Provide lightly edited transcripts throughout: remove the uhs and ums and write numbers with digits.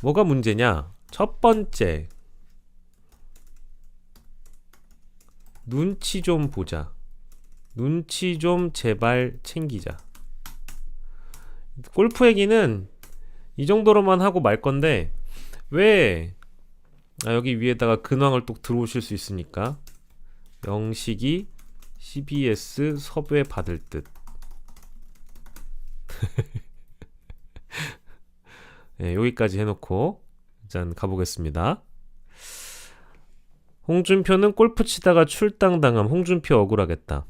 뭐가 문제냐? 첫 번째, 눈치 좀 보자. 눈치 좀 제발 챙기자. 골프 얘기는 이 정도로만 하고 말 건데, 왜 여기 위에다가 근황을 또 들어오실 수 있으니까 영식이 CBS 섭외 받을 듯. 네, 여기까지 해놓고 일단 가보겠습니다. 홍준표는 골프 치다가 출당당함. 홍준표 억울하겠다.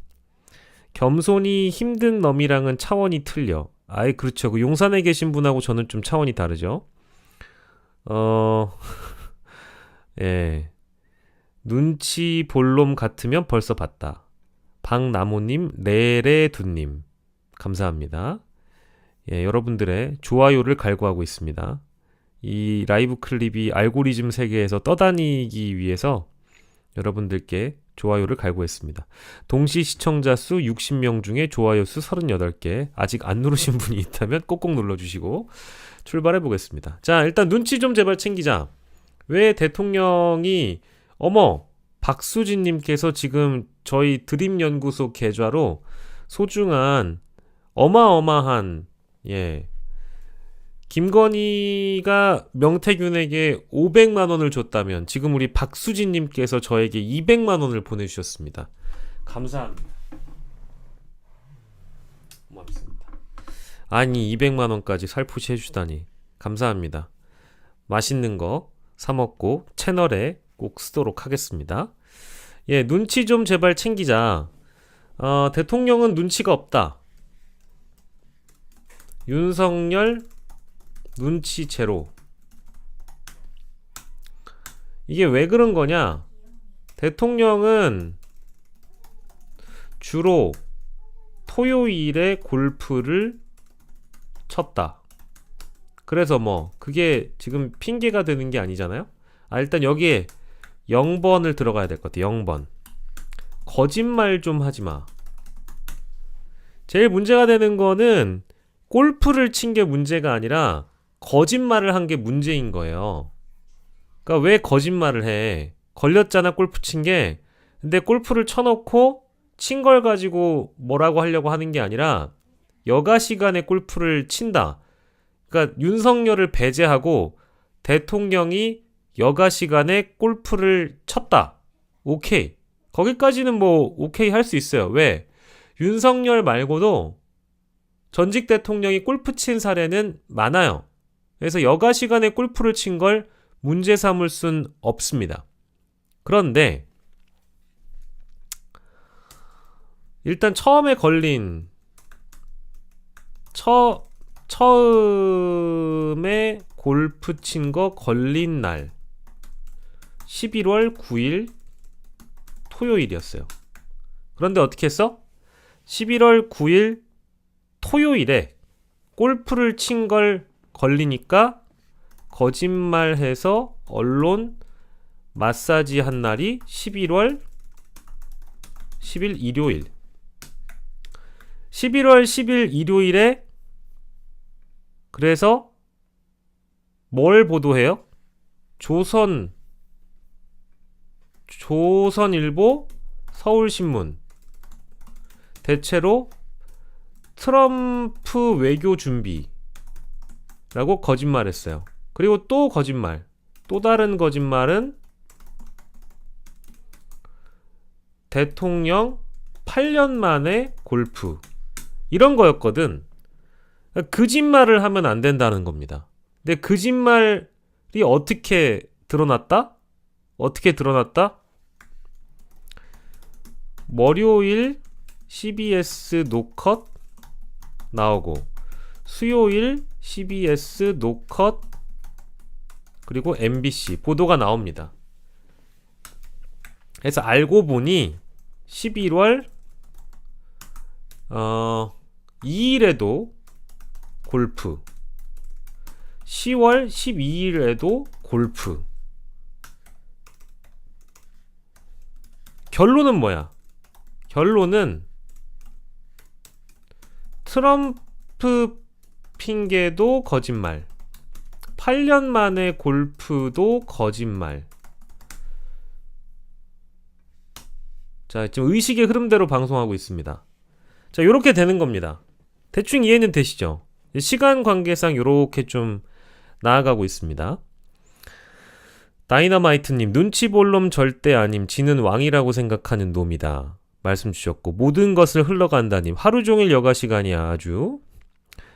겸손이 힘든 놈이랑은 차원이 틀려. 아이 그렇죠. 그 용산에 계신 분하고 저는 좀 차원이 다르죠. 예. 눈치 볼 놈 같으면 벌써 봤다. 박나무님, 레레두님 감사합니다. 예, 여러분들의 좋아요를 갈구하고 있습니다. 이 라이브 클립이 알고리즘 세계에서 떠다니기 위해서 여러분들께 좋아요를 갈구했습니다. 동시 시청자 수 60명 중에 좋아요 수 38개. 아직 안 누르신 분이 있다면 꼭꼭 눌러주시고 출발해 보겠습니다. 자, 일단 눈치 좀 제발 챙기자. 왜 대통령이 박수진님께서 지금 저희 드림연구소 계좌로 소중한 어마어마한 김건희가 명태균에게 500만원을 줬다면 지금 우리 박수진님께서 저에게 200만원을 보내주셨습니다. 감사합니다. 고맙습니다. 아니 200만원까지 살포시 해주다니 감사합니다. 맛있는 거 사먹고 채널에 꼭 쓰도록 하겠습니다. 예, 눈치 좀 제발 챙기자. 대통령은 눈치가 없다. 윤석열 눈치 제로. 이게 왜 그런 거냐? 대통령은 주로 토요일에 골프를 쳤다. 그래서 그게 지금 핑계가 되는 게 아니잖아요? 일단 여기에 0번을 들어가야 될 것 같아. 0번. 거짓말 좀 하지 마. 제일 문제가 되는 거는 골프를 친 게 문제가 아니라 거짓말을 한 게 문제인 거예요. 그러니까 왜 거짓말을 해? 걸렸잖아, 골프 친 게. 근데 골프를 쳐놓고 친 걸 가지고 뭐라고 하려고 하는 게 아니라 여가 시간에 골프를 친다. 그러니까 윤석열을 배제하고 대통령이 여가 시간에 골프를 쳤다. 오케이. 거기까지는 오케이 할 수 있어요. 왜? 윤석열 말고도 전직 대통령이 골프 친 사례는 많아요. 그래서 여가 시간에 골프를 친 걸 문제 삼을 순 없습니다. 그런데 일단 처음에 걸린 처음에 골프 친 거 걸린 날 11월 9일 토요일이었어요. 그런데 어떻게 했어? 11월 9일 토요일에 골프를 친 걸 걸리니까 거짓말해서 언론 마사지 한 날이 11월 10일 일요일. 11월 10일 일요일에 그래서 뭘 보도해요? 조선일보, 서울신문. 대체로 트럼프 외교 준비라고 거짓말했어요. 그리고 또 거짓말. 또 다른 거짓말은 대통령 8년 만에 골프. 이런 거였거든. 거짓말을 하면 안 된다는 겁니다. 근데 거짓말이 어떻게 드러났다? 월요일 CBS 노컷 나오고 수요일 CBS 노컷 그리고 MBC 보도가 나옵니다. 그래서 알고 보니 11월 2일에도 골프, 10월 12일에도 골프. 결론은 뭐야? 결론은 트럼프 핑계도 거짓말, 8년 만에 골프도 거짓말. 자, 지금 의식의 흐름대로 방송하고 있습니다. 자, 요렇게 되는 겁니다. 대충 이해는 되시죠? 시간 관계상 요렇게 좀 나아가고 있습니다. 다이너마이트님, 눈치 볼 놈 절대 아님. 지는 왕이라고 생각하는 놈이다. 말씀 주셨고, 모든 것을 흘러간다님. 하루 종일 여가 시간이야 아주.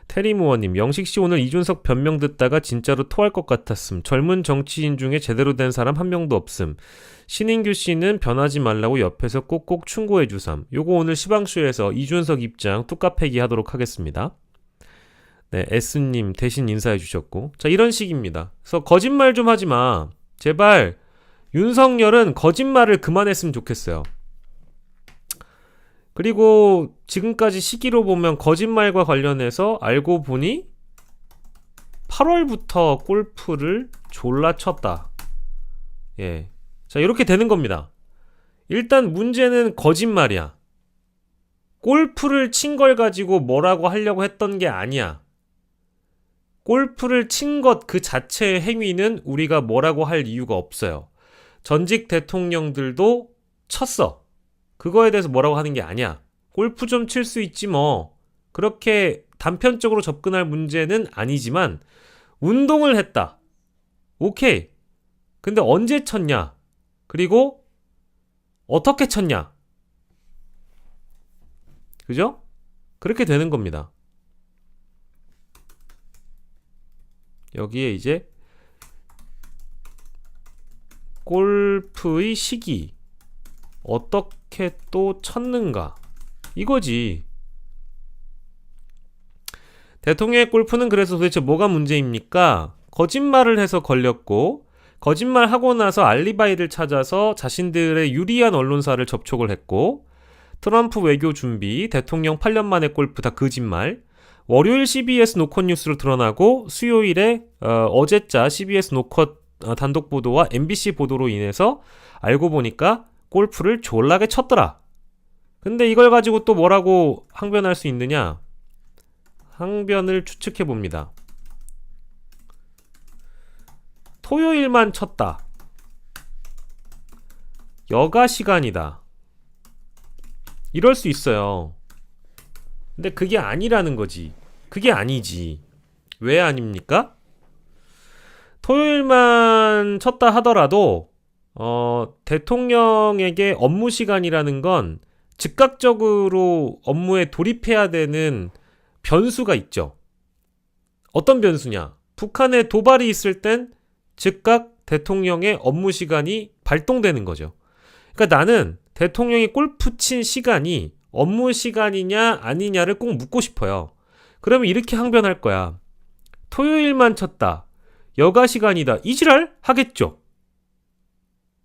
테리무어님, 영식씨 오늘 이준석 변명 듣다가 진짜로 토할 것 같았음. 젊은 정치인 중에 제대로 된 사람 한 명도 없음. 신인규씨는 변하지 말라고 옆에서 꼭꼭 충고해주삼. 요거 오늘 시방쇼에서 이준석 입장 뚝까패기 하도록 하겠습니다. 네, S님 대신 인사해주셨고. 자, 이런 식입니다. 그래서 거짓말 좀 하지마. 제발 윤석열은 거짓말을 그만했으면 좋겠어요. 그리고 지금까지 시기로 보면 거짓말과 관련해서 알고 보니 8월부터 골프를 졸라 쳤다. 예. 자, 이렇게 되는 겁니다. 일단 문제는 거짓말이야. 골프를 친 걸 가지고 뭐라고 하려고 했던 게 아니야. 골프를 친 것 그 자체의 행위는 우리가 뭐라고 할 이유가 없어요. 전직 대통령들도 쳤어. 그거에 대해서 뭐라고 하는 게 아니야. 골프 좀 칠 수 있지 뭐. 그렇게 단편적으로 접근할 문제는 아니지만 운동을 했다. 오케이. 근데 언제 쳤냐? 그리고 어떻게 쳤냐? 그죠? 그렇게 되는 겁니다. 여기에 이제 골프의 시기 어떻게 또 쳤는가 이거지. 대통령의 골프는 그래서 도대체 뭐가 문제입니까? 거짓말을 해서 걸렸고 거짓말하고 나서 알리바이를 찾아서 자신들의 유리한 언론사를 접촉을 했고 트럼프 외교 준비, 대통령 8년 만에 골프 다 거짓말. 월요일 CBS 노컷 뉴스로 드러나고 수요일에 어제자 CBS 노컷 단독 보도와 MBC 보도로 인해서 알고 보니까 골프를 졸라게 쳤더라. 근데 이걸 가지고 또 뭐라고 항변할 수 있느냐? 항변을 추측해 봅니다. 토요일만 쳤다. 여가 시간이다. 이럴 수 있어요. 근데 그게 아니라는 거지. 그게 아니지. 왜 아닙니까? 토요일만 쳤다 하더라도 대통령에게 업무 시간이라는 건 즉각적으로 업무에 돌입해야 되는 변수가 있죠. 어떤 변수냐? 북한에 도발이 있을 땐 즉각 대통령의 업무 시간이 발동되는 거죠. 그러니까 나는 대통령이 골프 친 시간이 업무 시간이냐 아니냐를 꼭 묻고 싶어요. 그러면 이렇게 항변할 거야. 토요일만 쳤다. 여가 시간이다. 이지랄? 하겠죠.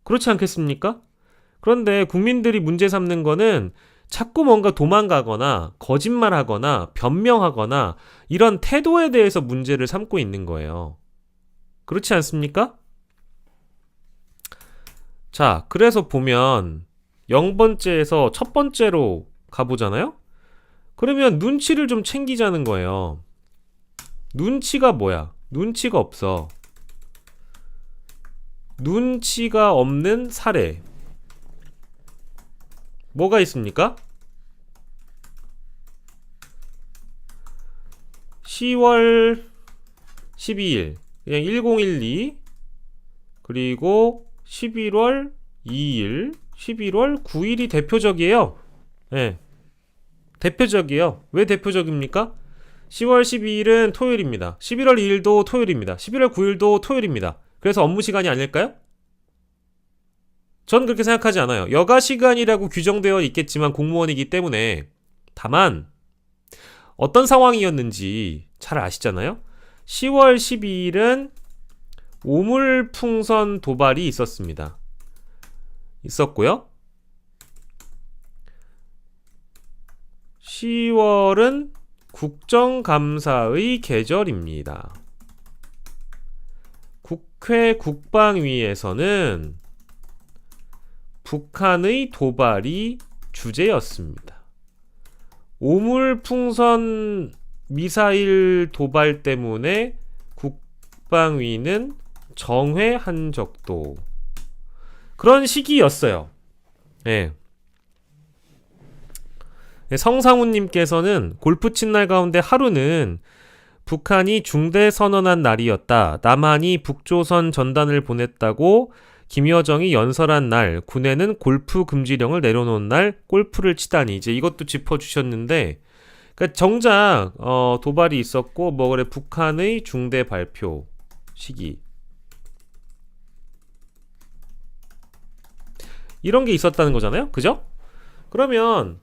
그렇지 않겠습니까? 그런데 국민들이 문제 삼는 거는 자꾸 뭔가 도망가거나 거짓말하거나 변명하거나 이런 태도에 대해서 문제를 삼고 있는 거예요. 그렇지 않습니까? 자, 그래서 보면 0번째에서 첫 번째로 가보잖아요? 그러면 눈치를 좀 챙기자는 거예요. 눈치가 뭐야? 눈치가 없어. 눈치가 없는 사례. 뭐가 있습니까? 10월 12일 그냥 1012 그리고 11월 2일 11월 9일이 대표적이에요. 네. 대표적이에요. 왜 대표적입니까? 10월 12일은 토요일입니다. 11월 2일도 토요일입니다. 11월 9일도 토요일입니다. 그래서 업무 시간이 아닐까요? 전 그렇게 생각하지 않아요. 여가 시간이라고 규정되어 있겠지만 공무원이기 때문에 다만 어떤 상황이었는지 잘 아시잖아요. 10월 12일은 오물풍선 도발이 있었고요. 10월은 국정감사의 계절입니다. 국회 국방위에서는 북한의 도발이 주제였습니다. 오물풍선 미사일 도발 때문에 국방위는 정회한 적도. 그런 시기였어요. 예. 성상훈님께서는 골프 친 날 가운데 하루는 북한이 중대 선언한 날이었다. 남한이 북조선 전단을 보냈다고 김여정이 연설한 날, 군에는 골프 금지령을 내려놓은 날 골프를 치다니. 이제 이것도 짚어주셨는데, 그러니까 정작 도발이 있었고 뭐 그래 북한의 중대 발표 시기 이런 게 있었다는 거잖아요, 그죠? 그러면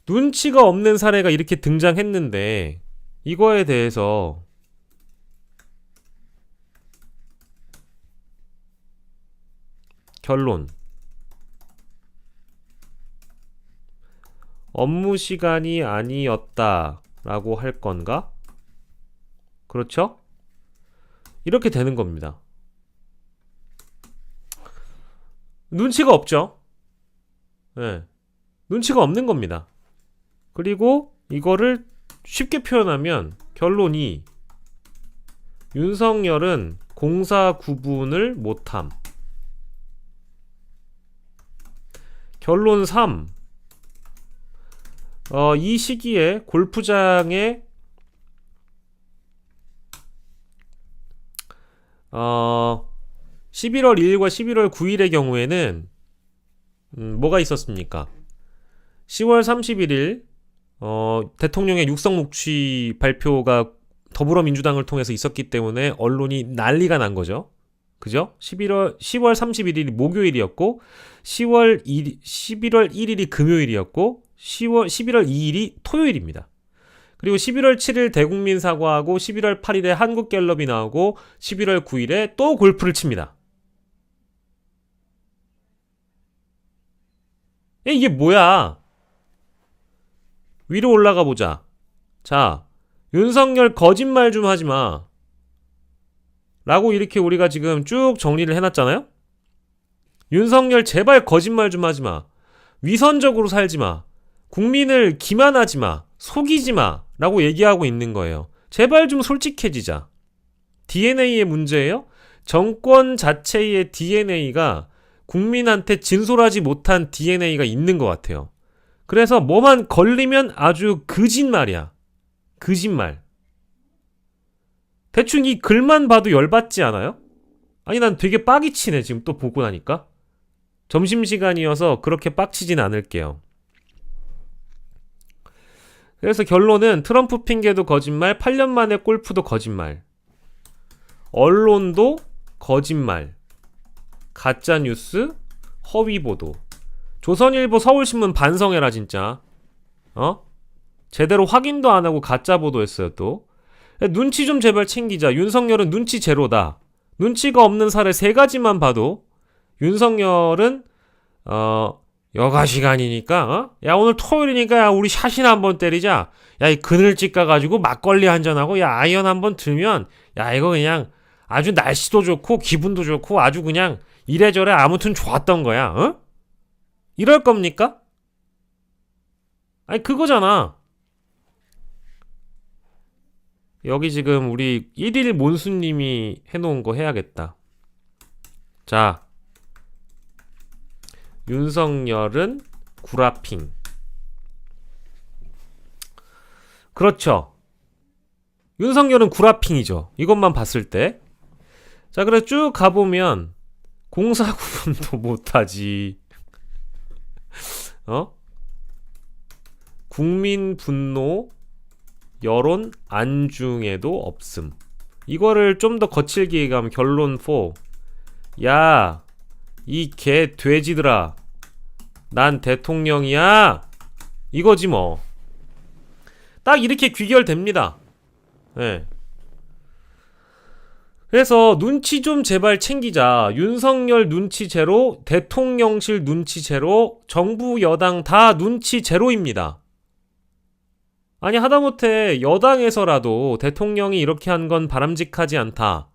눈치가 없는 사례가 이렇게 등장했는데 이거에 대해서 결론. 업무 시간이 아니었다라고 할 건가? 그렇죠? 이렇게 되는 겁니다. 눈치가 없죠? 네. 눈치가 없는 겁니다. 그리고 이거를 쉽게 표현하면 결론이 윤석열은 공사 구분을 못함. 결론 3. 이 시기에 골프장에 11월 1일과 11월 9일의 경우에는 뭐가 있었습니까? 10월 31일 대통령의 육성 묵시 발표가 더불어민주당을 통해서 있었기 때문에 언론이 난리가 난 거죠. 그죠? 10월 31일이 목요일이었고 11월 1일이 금요일이었고 11월 2일이 토요일입니다. 그리고 11월 7일 대국민 사과하고 11월 8일에 한국갤럽이 나오고 11월 9일에 또 골프를 칩니다. 이게 뭐야? 위로 올라가 보자. 자, 윤석열 거짓말 좀 하지 마. 라고 이렇게 우리가 지금 쭉 정리를 해놨잖아요? 윤석열 제발 거짓말 좀 하지 마. 위선적으로 살지 마. 국민을 기만하지 마. 속이지 마. 라고 얘기하고 있는 거예요. 제발 좀 솔직해지자. DNA의 문제예요? 정권 자체의 DNA가 국민한테 진솔하지 못한 DNA가 있는 것 같아요. 그래서 뭐만 걸리면 아주 거짓말이야. 거짓말. 대충 이 글만 봐도 열받지 않아요? 아니 난 되게 빡이 치네 지금 또 보고 나니까. 점심시간이어서 그렇게 빡치진 않을게요. 그래서 결론은 트럼프 핑계도 거짓말, 8년 만에 골프도 거짓말, 언론도 거짓말, 가짜뉴스, 허위보도. 조선일보, 서울신문 반성해라 진짜. 제대로 확인도 안 하고 가짜 보도했어요 또. 눈치 좀 제발 챙기자. 윤석열은 눈치 제로다. 눈치가 없는 사례 3가지만 봐도 윤석열은 여가 시간이니까 야 오늘 토요일이니까 야 우리 샷이나 한번 때리자. 야 이 그늘집 가가지고 막걸리 한잔하고 야 아이언 한번 들면 야 이거 그냥 아주 날씨도 좋고 기분도 좋고 아주 그냥 이래저래 아무튼 좋았던 거야. 이럴 겁니까? 아니 그거잖아. 여기 지금 우리 1일 몬수님이 해놓은 거 해야겠다. 자, 윤석열은 구라핑. 그렇죠. 윤석열은 구라핑이죠. 이것만 봤을 때. 자, 그래서 쭉 가보면 공사 구분도 못하지. 국민 분노, 여론 안중에도 없음. 이거를 좀 더 거칠게 가면 결론 4. 야, 이 개 돼지들아. 난 대통령이야. 이거지 뭐. 딱 이렇게 귀결됩니다. 네. 그래서 눈치 좀 제발 챙기자. 윤석열 눈치 제로, 대통령실 눈치 제로, 정부 여당 다 눈치 제로입니다. 아니 하다못해 여당에서라도 대통령이 이렇게 한 건 바람직하지 않다.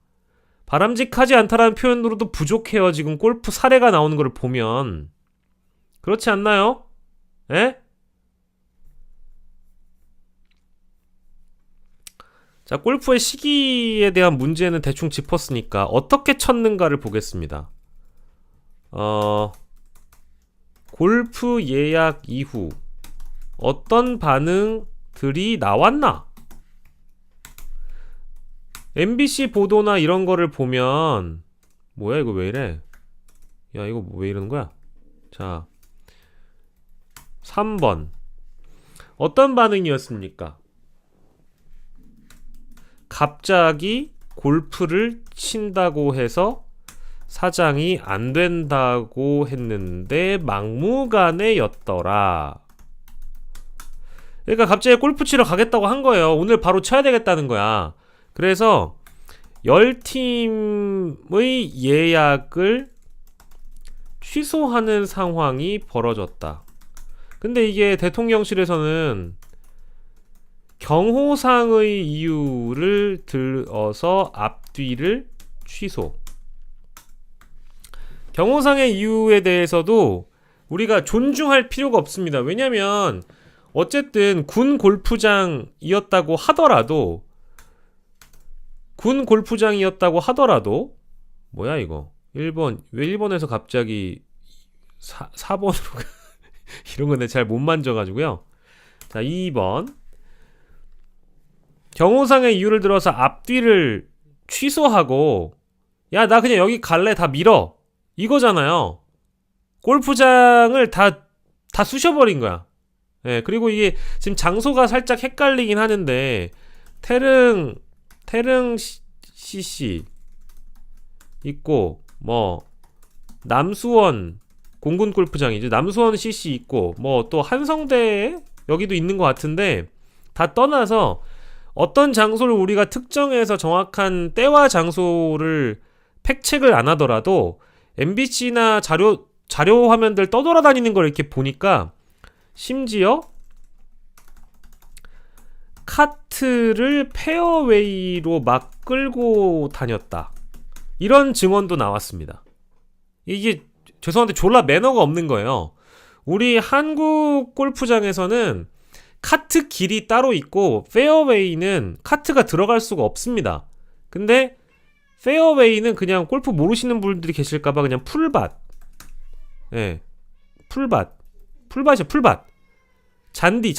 바람직하지 않다라는 표현으로도 부족해요. 지금 골프 사례가 나오는 걸 보면. 그렇지 않나요? 에? 자, 골프의 시기에 대한 문제는 대충 짚었으니까 어떻게 쳤는가를 보겠습니다. 골프 예약 이후 어떤 반응들이 나왔나? MBC 보도나 이런 거를 보면 뭐야 이거 왜 이래? 야 이거 왜 이러는 거야? 자 3번 어떤 반응이었습니까? 갑자기 골프를 친다고 해서 사장이 안 된다고 했는데 막무가내였더라. 그러니까 갑자기 골프 치러 가겠다고 한 거예요. 오늘 바로 쳐야 되겠다는 거야. 그래서 10팀의 예약을 취소하는 상황이 벌어졌다. 근데 이게 대통령실에서는 경호상의 이유를 들어서 앞뒤를 취소. 경호상의 이유에 대해서도 우리가 존중할 필요가 없습니다. 왜냐면 어쨌든 군 골프장이었다고 하더라도 뭐야 이거 1번 왜 1번에서 갑자기 4번으로 이런 건 내가 잘 못 만져가지고요. 자 2번 경호상의 이유를 들어서 앞뒤를 취소하고 야 나 그냥 여기 갈래 다 밀어 이거잖아요. 골프장을 다 쑤셔버린 거야. 예, 그리고 이게 지금 장소가 살짝 헷갈리긴 하는데 태릉 CC 있고 뭐 남수원 공군 골프장이죠. 남수원 CC 있고 뭐 또 한성대 여기도 있는 것 같은데 다 떠나서 어떤 장소를 우리가 특정해서 정확한 때와 장소를 팩체크를 안 하더라도 MBC나 자료 화면들 떠돌아다니는 걸 이렇게 보니까 심지어 카트를 페어웨이로 막 끌고 다녔다. 이런 증언도 나왔습니다. 이게 죄송한데 졸라 매너가 없는 거예요. 우리 한국 골프장에서는 카트 길이 따로 있고 페어웨이는 카트가 들어갈 수가 없습니다. 근데 페어웨이는 그냥 골프 모르시는 분들이 계실까봐 그냥 풀밭. 예. 풀밭이야, 풀밭. 잔디.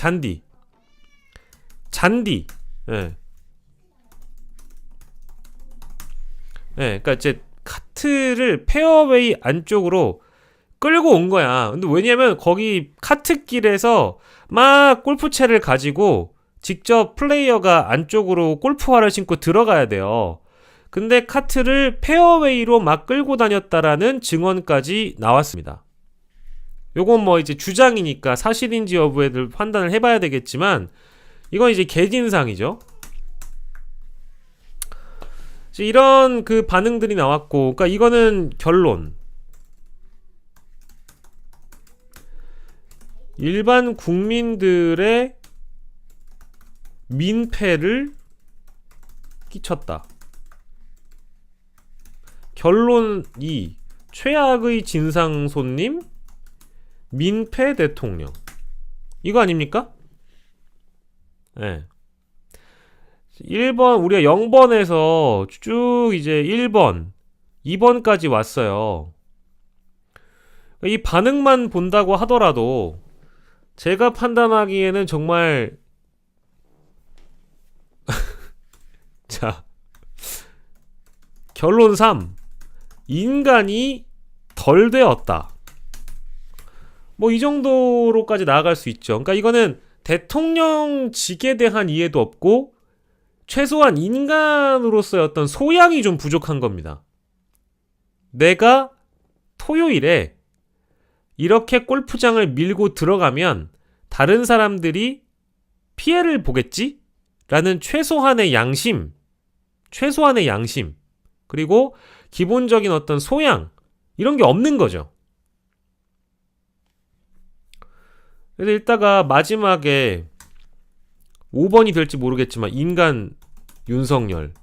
예. 예, 그러니까 이제 카트를 페어웨이 안쪽으로 끌고 온 거야. 근데 왜냐면 거기 카트길에서 막 골프채를 가지고 직접 플레이어가 안쪽으로 골프화를 신고 들어가야 돼요. 근데 카트를 페어웨이로 막 끌고 다녔다라는 증언까지 나왔습니다. 요건 뭐 이제 주장이니까 사실인지 여부에 판단을 해봐야 되겠지만 이건 이제 개진상이죠. 이런 그 반응들이 나왔고, 그러니까 이거는 결론. 일반 국민들의 민폐를 끼쳤다. 결론 2. 최악의 진상 손님, 민폐 대통령. 이거 아닙니까? 네. 1번, 우리가 0번에서 쭉 이제 1번, 2번까지 왔어요. 이 반응만 본다고 하더라도 제가 판단하기에는 정말 자, 결론 3. 인간이 덜 되었다. 뭐 이 정도로까지 나아갈 수 있죠. 그러니까 이거는 대통령직에 대한 이해도 없고 최소한 인간으로서의 어떤 소양이 좀 부족한 겁니다. 내가 토요일에 이렇게 골프장을 밀고 들어가면 다른 사람들이 피해를 보겠지? 라는 최소한의 양심, 그리고 기본적인 어떤 소양, 이런 게 없는 거죠. 그래서 이따가 마지막에 5번이 될지 모르겠지만 인간 윤석열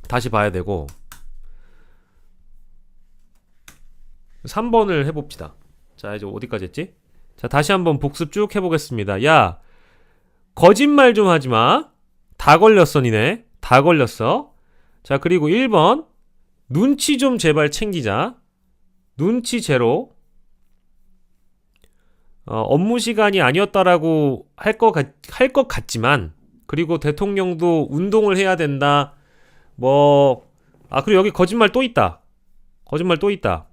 다시 봐야 되고 3번을 해봅시다. 자 이제 어디까지 했지? 자 다시 한번 복습 쭉 해보겠습니다. 야 거짓말 좀 하지마. 다 걸렸어 니네. 다 걸렸어. 자, 그리고 1번 눈치 좀 제발 챙기자. 눈치 제로. 업무 시간이 아니었다라고 할 것 같지만, 그리고 대통령도 운동을 해야 된다. 그리고 여기 거짓말 또 있다. 거짓말 또 있다.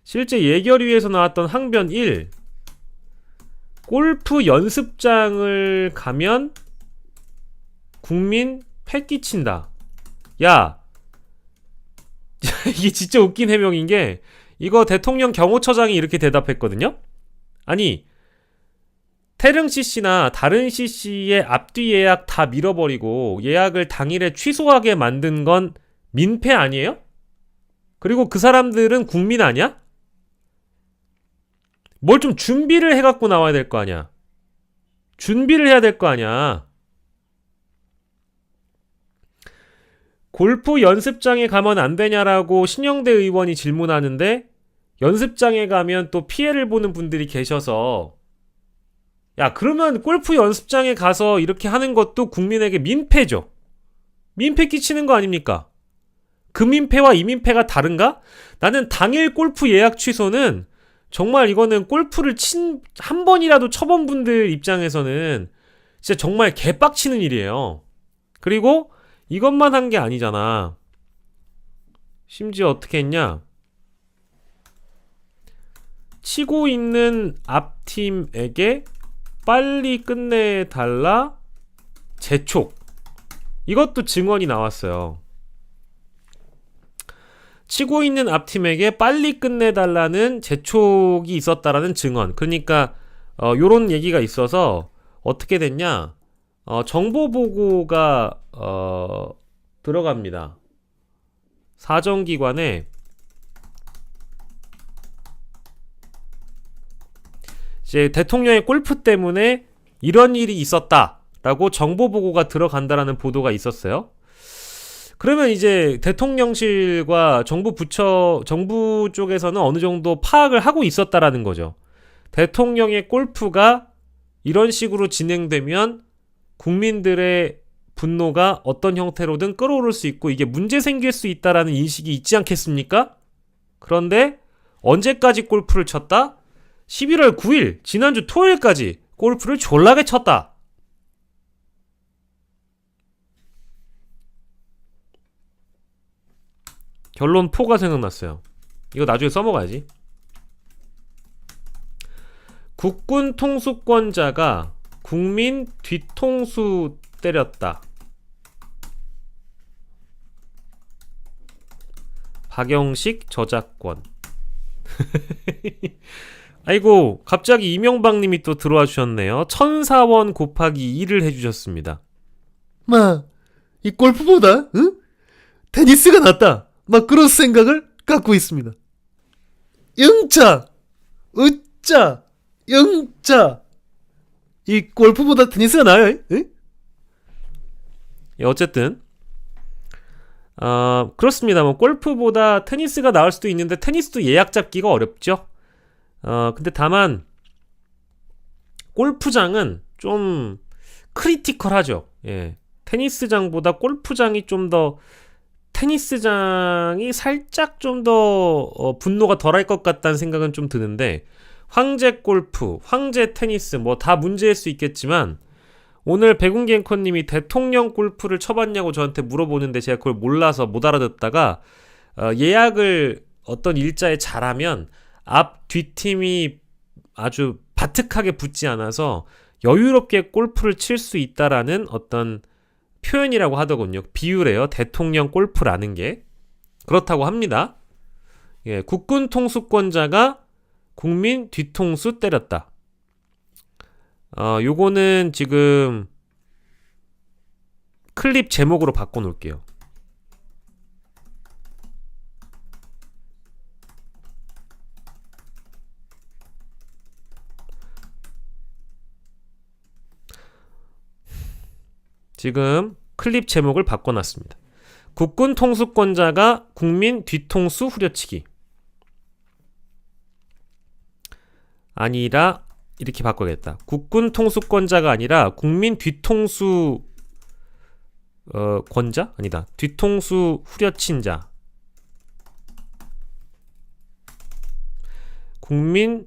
실제 예결위에서 나왔던 항변 1. 골프 연습장을 가면 국민 패 끼친다. 야, 이게 진짜 웃긴 해명인 게, 이거 대통령 경호처장이 이렇게 대답했거든요. 아니, 태릉 CC나 다른 CC의 앞뒤 예약 다 밀어버리고 예약을 당일에 취소하게 만든 건 민폐 아니에요? 그리고 그 사람들은 국민 아니야? 뭘 좀 준비를 해갖고 나와야 될 거 아니야. 준비를 해야 될 거 아니야. 골프 연습장에 가면 안 되냐라고 신영대 의원이 질문하는데, 연습장에 가면 또 피해를 보는 분들이 계셔서, 야, 그러면 골프 연습장에 가서 이렇게 하는 것도 국민에게 민폐죠. 민폐 끼치는 거 아닙니까? 그 민폐와 이 민폐가 다른가? 나는 당일 골프 예약 취소는 정말 이거는 골프를 한 번이라도 쳐본 분들 입장에서는 진짜 정말 개빡치는 일이에요. 그리고 이것만 한 게 아니잖아. 심지어 어떻게 했냐? 치고 있는 앞팀에게 빨리 끝내달라 재촉. 이것도 증언이 나왔어요. 치고 있는 앞팀에게 빨리 끝내달라는 재촉이 있었다라는 증언. 그러니까 요런 얘기가 있어서 어떻게 됐냐? 정보보고가 들어갑니다. 사정기관에 이제 대통령의 골프 때문에 이런 일이 있었다라고 정보보고가 들어간다라는 보도가 있었어요. 그러면 이제 대통령실과 정부 쪽에서는 어느 정도 파악을 하고 있었다라는 거죠. 대통령의 골프가 이런 식으로 진행되면 국민들의 분노가 어떤 형태로든 끌어오를 수 있고 이게 문제 생길 수 있다라는 인식이 있지 않겠습니까? 그런데 언제까지 골프를 쳤다? 11월 9일, 지난주 토요일까지 골프를 졸라게 쳤다. 결론 포가 생각났어요. 이거 나중에 써먹어야지. 국군 통수권자가 국민 뒤통수 때렸다. 박영식 저작권. 아이고, 갑자기 이명박님이 또 들어와 주셨네요. 1,004원 곱하기 2를 해주셨습니다. 이 골프보다 테니스가 낫다. 그런 생각을 갖고 있습니다. 영자, 으짜, 영자. 이 골프보다 테니스가 나아요. 어쨌든 그렇습니다. 골프보다 테니스가 나을 수도 있는데 테니스도 예약 잡기가 어렵죠. 근데 다만 골프장은 좀 크리티컬하죠. 예. 테니스장보다 골프장이 좀 더 테니스장이 살짝 좀 더 분노가 덜할 것 같다는 생각은 좀 드는데, 황제 골프, 황제 테니스 다 문제일 수 있겠지만, 오늘 백운기 앵커님이 대통령 골프를 쳐봤냐고 저한테 물어보는데 제가 그걸 몰라서 못 알아듣다가 예약을 어떤 일자에 잘하면 앞 뒷팀이 아주 바특하게 붙지 않아서 여유롭게 골프를 칠 수 있다라는 어떤 표현이라고 하더군요. 비유래요. 대통령 골프라는 게. 그렇다고 합니다. 예, 국군 통수권자가 국민 뒤통수 때렸다. 요거는 지금 클립 제목으로 바꿔놓을게요. 지금 클립 제목을 바꿔놨습니다. 국군 통수권자가 국민 뒤통수 후려치기. 아니라 이렇게 바꿔야겠다. 국군 통수권자가 아니라 국민 뒤통수 권자? 아니다. 뒤통수 후려친 자. 국민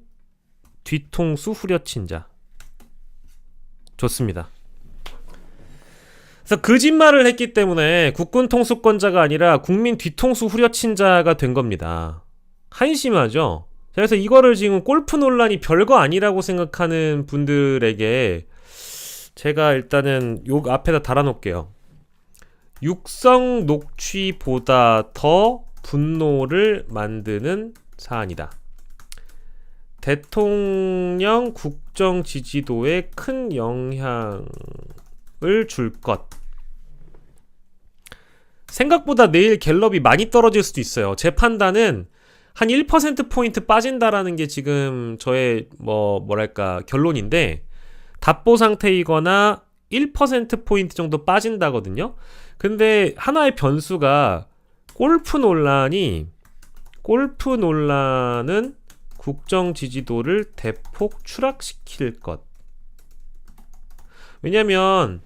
뒤통수 후려친 자. 좋습니다. 그래서 거짓말을 했기 때문에 국군 통수권자가 아니라 국민 뒤통수 후려친 자가 된 겁니다. 한심하죠? 그래서 이거를 지금 골프 논란이 별거 아니라고 생각하는 분들에게 제가 일단은 요 앞에다 달아놓을게요. 육성 녹취보다 더 분노를 만드는 사안이다. 대통령 국정 지지도에 큰 영향을 줄 것. 생각보다 내일 갤럽이 많이 떨어질 수도 있어요. 제 판단은 한 1%포인트 빠진다라는 게 지금 저의 뭐랄까 결론인데, 답보 상태이거나 1%포인트 정도 빠진다거든요. 근데 하나의 변수가 골프 논란은 국정 지지도를 대폭 추락시킬 것. 왜냐면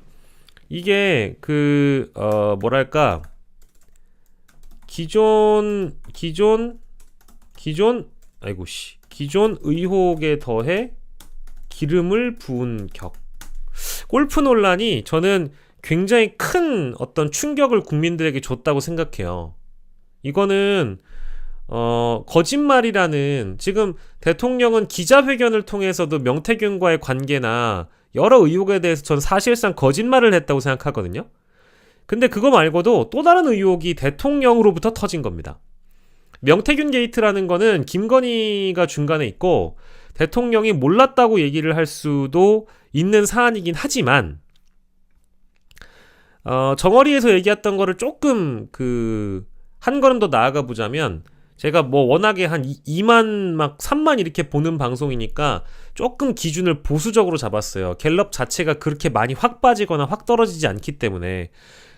이게 뭐랄까 기존 의혹에 더해 기름을 부은 격. 골프 논란이 저는 굉장히 큰 어떤 충격을 국민들에게 줬다고 생각해요. 이거는 거짓말이라는, 지금 대통령은 기자회견을 통해서도 명태균과의 관계나 여러 의혹에 대해서 전 사실상 거짓말을 했다고 생각하거든요. 근데 그거 말고도 또 다른 의혹이 대통령으로부터 터진 겁니다. 명태균 게이트라는 거는 김건희가 중간에 있고 대통령이 몰랐다고 얘기를 할 수도 있는 사안이긴 하지만, 정어리에서 얘기했던 거를 조금 한 걸음 더 나아가 보자면, 제가 워낙에 한 2만 3만 이렇게 보는 방송이니까 조금 기준을 보수적으로 잡았어요. 갤럽 자체가 그렇게 많이 확 빠지거나 확 떨어지지 않기 때문에.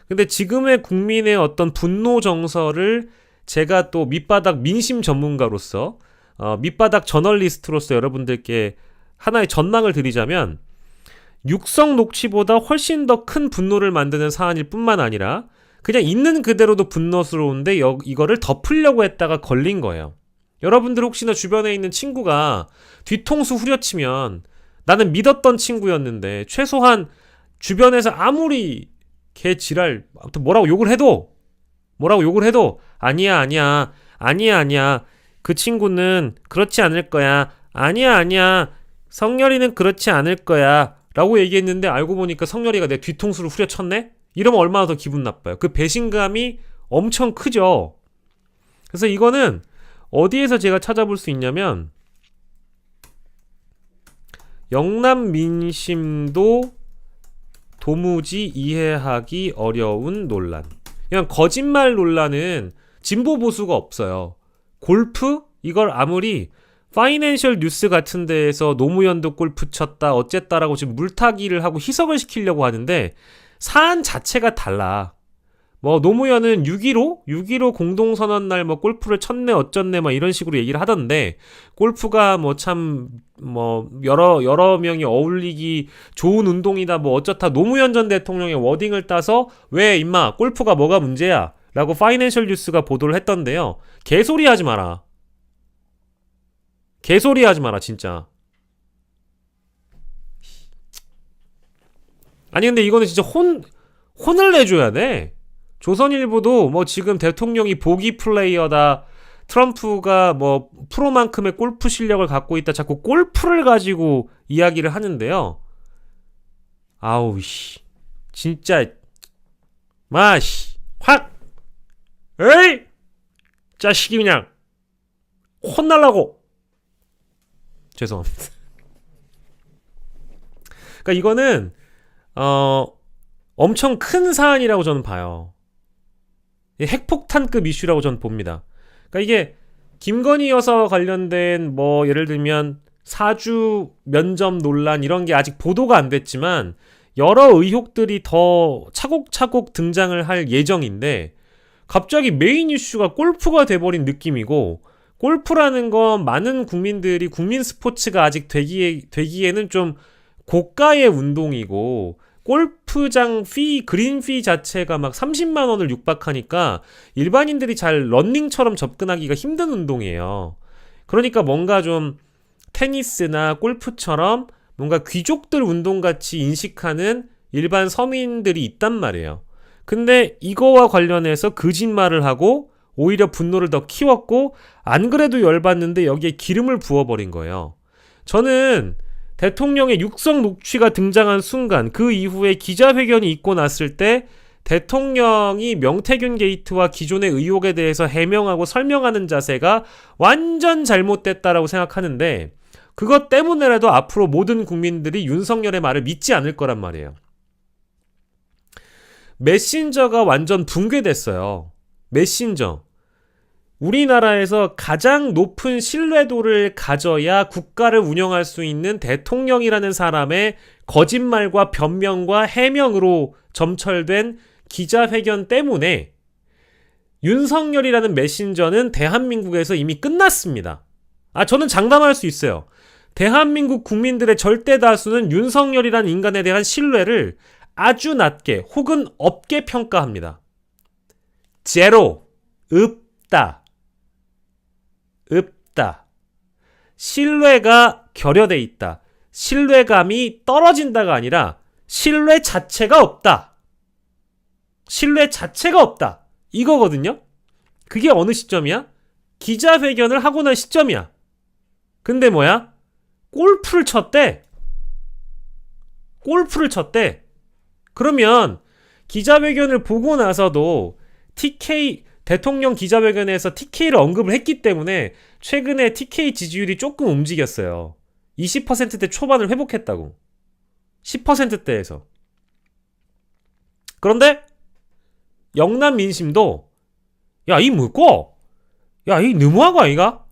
근데 지금의 국민의 어떤 분노 정서를 제가 또 밑바닥 민심 전문가로서 밑바닥 저널리스트로서 여러분들께 하나의 전망을 드리자면, 육성 녹취보다 훨씬 더 큰 분노를 만드는 사안일 뿐만 아니라 그냥 있는 그대로도 분노스러운데 이거를 덮으려고 했다가 걸린 거예요. 여러분들 혹시나 주변에 있는 친구가 뒤통수 후려치면, 나는 믿었던 친구였는데 최소한 주변에서 아무리 개 지랄 아무튼 뭐라고 욕을 해도 아니야 그 친구는 그렇지 않을 거야, 아니야 성렬이는 그렇지 않을 거야 라고 얘기했는데 알고 보니까 성렬이가 내 뒤통수를 후려쳤네? 이러면 얼마나 더 기분 나빠요. 그 배신감이 엄청 크죠. 그래서 이거는 어디에서 제가 찾아볼 수 있냐면, 영남 민심도 도무지 이해하기 어려운 논란. 그냥 거짓말 논란은 진보 보수가 없어요. 골프? 이걸 아무리 파이낸셜 뉴스 같은 데에서 노무현도 골프 쳤다 어쨌다라고 지금 물타기를 하고 희석을 시키려고 하는데, 사안 자체가 달라. 노무현은 6.15 공동선언날 골프를 쳤네 어쩌네 이런 식으로 얘기를 하던데, 골프가 여러 명이 어울리기 좋은 운동이다 어쩌다 노무현 전 대통령의 워딩을 따서 왜 임마 골프가 뭐가 문제야 라고 파이낸셜 뉴스가 보도를 했던데요. 개소리 하지 마라 진짜. 아니 근데 이거는 진짜 혼을 내줘야 돼. 조선일보도 지금 대통령이 보기 플레이어다, 트럼프가 프로만큼의 골프 실력을 갖고 있다, 자꾸 골프를 가지고 이야기를 하는데요. 아우 씨 진짜 확 에이 자식이 그냥 혼날라고. 죄송합니다. 그러니까 이거는 엄청 큰 사안이라고 저는 봐요. 핵폭탄급 이슈라고 저는 봅니다. 그러니까 이게 김건희 여사 관련된 예를 들면 사주 면접 논란 이런 게 아직 보도가 안 됐지만 여러 의혹들이 더 차곡차곡 등장을 할 예정인데, 갑자기 메인 이슈가 골프가 돼버린 느낌이고, 골프라는 건 많은 국민들이 국민 스포츠가 아직 되기에는 좀 고가의 운동이고 골프장 그린 피 자체가 막 30만 원을 육박하니까 일반인들이 잘 러닝처럼 접근하기가 힘든 운동이에요. 그러니까 뭔가 좀 테니스나 골프처럼 뭔가 귀족들 운동같이 인식하는 일반 서민들이 있단 말이에요. 근데 이거와 관련해서 거짓말을 하고 오히려 분노를 더 키웠고 안 그래도 열받는데 여기에 기름을 부어버린 거예요. 저는 대통령의 육성 녹취가 등장한 순간 그 이후에 기자회견이 있고 났을 때 대통령이 명태균 게이트와 기존의 의혹에 대해서 해명하고 설명하는 자세가 완전 잘못됐다라고 생각하는데 그것 때문에라도 앞으로 모든 국민들이 윤석열의 말을 믿지 않을 거란 말이에요. 메신저가 완전 붕괴됐어요. 메신저. 우리나라에서 가장 높은 신뢰도를 가져야 국가를 운영할 수 있는 대통령이라는 사람의 거짓말과 변명과 해명으로 점철된 기자회견 때문에 윤석열이라는 메신저는 대한민국에서 이미 끝났습니다. 저는 장담할 수 있어요. 대한민국 국민들의 절대 다수는 윤석열이라는 인간에 대한 신뢰를 아주 낮게 혹은 없게 평가합니다. 제로. 없다. 신뢰가 결여돼 있다. 신뢰감이 떨어진다가 아니라 신뢰 자체가 없다. 신뢰 자체가 없다. 이거거든요. 그게 어느 시점이야? 기자회견을 하고 난 시점이야. 근데 뭐야? 골프를 쳤대. 그러면 기자회견을 보고 나서도 대통령 기자회견에서 TK를 언급을 했기 때문에 최근에 TK 지지율이 조금 움직였어요. 20%대 초반을 회복했다고. 10%대에서. 그런데 영남 민심도 야, 이 뭐고? 야, 이 너무한 거 아이가?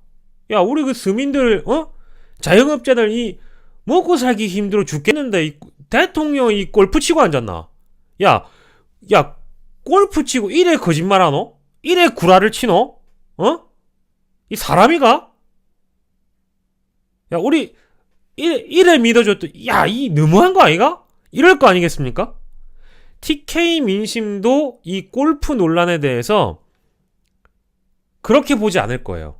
야, 우리 그 서민들 자영업자들 이 먹고 살기 힘들어 죽겠는데 이 대통령이 골프 치고 앉았나? 야, 골프 치고 이래 거짓말하노? 이래 구라를 치노? 이 사람이가? 야, 우리 이래 믿어줬더. 야, 이 너무한 거 아이가? 이럴 거 아니겠습니까? TK 민심도 이 골프 논란에 대해서 그렇게 보지 않을 거예요.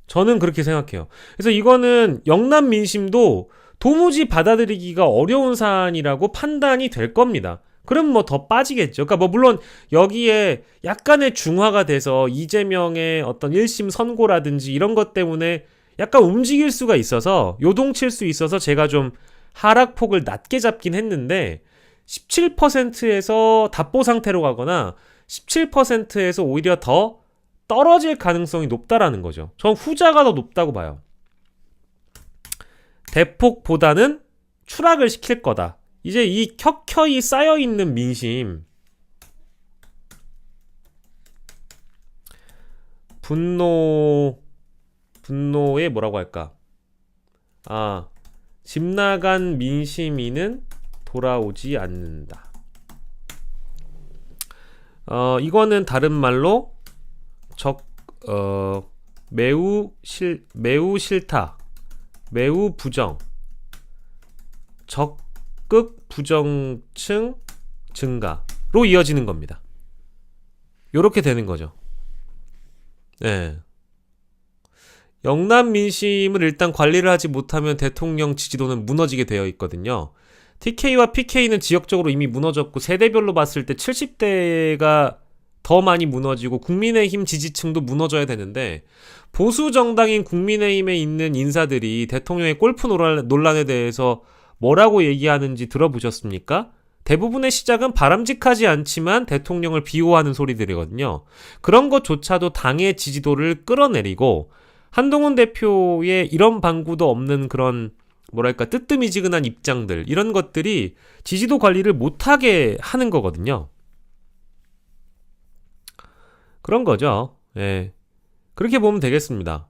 저는 그렇게 생각해요. 그래서 이거는 영남 민심도 도무지 받아들이기가 어려운 사안이라고 판단이 될 겁니다. 그럼 뭐 더 빠지겠죠. 그러니까 뭐 물론 여기에 약간의 중화가 돼서 이재명의 어떤 1심 선고라든지 이런 것 때문에 약간 움직일 수가 있어서 요동칠 수 있어서 제가 좀 하락폭을 낮게 잡긴 했는데 17%에서 답보 상태로 가거나 17%에서 오히려 더 떨어질 가능성이 높다라는 거죠. 전 후자가 더 높다고 봐요. 대폭보다는 추락을 시킬 거다. 이제 이 켜켜이 쌓여있는 민심, 분노의 뭐라고 할까? 집 나간 민심이는 돌아오지 않는다. 이거는 다른 말로 매우 싫다, 매우 부정, 적극 부정층 증가로 이어지는 겁니다. 요렇게 되는 거죠. 네. 영남 민심을 일단 관리를 하지 못하면 대통령 지지도는 무너지게 되어 있거든요. TK와 PK는 지역적으로 이미 무너졌고 세대별로 봤을 때 70대가 더 많이 무너지고 국민의힘 지지층도 무너져야 되는데 보수 정당인 국민의힘에 있는 인사들이 대통령의 골프 논란에 대해서 뭐라고 얘기하는지 들어보셨습니까? 대부분의 시작은 바람직하지 않지만 대통령을 비호하는 소리들이거든요. 그런 것조차도 당의 지지도를 끌어내리고 한동훈 대표의 이런 방구도 없는 그런 뭐랄까 뜨뜨미지근한 입장들, 이런 것들이 지지도 관리를 못하게 하는 거거든요. 그런 거죠. 예. 그렇게 보면 되겠습니다.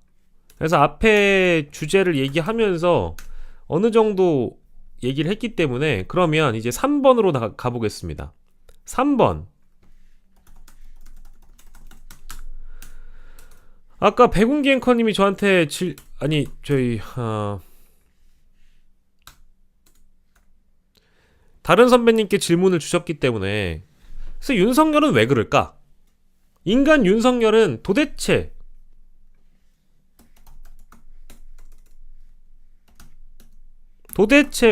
그래서 앞에 주제를 얘기하면서 어느 정도 얘기를 했기 때문에 그러면 이제 3번으로 가보겠습니다. 3번. 아까 백운기 앵커님이 저한테 아니 저희 다른 선배님께 질문을 주셨기 때문에 그래서 윤석열은 왜 그럴까? 인간 윤석열은 도대체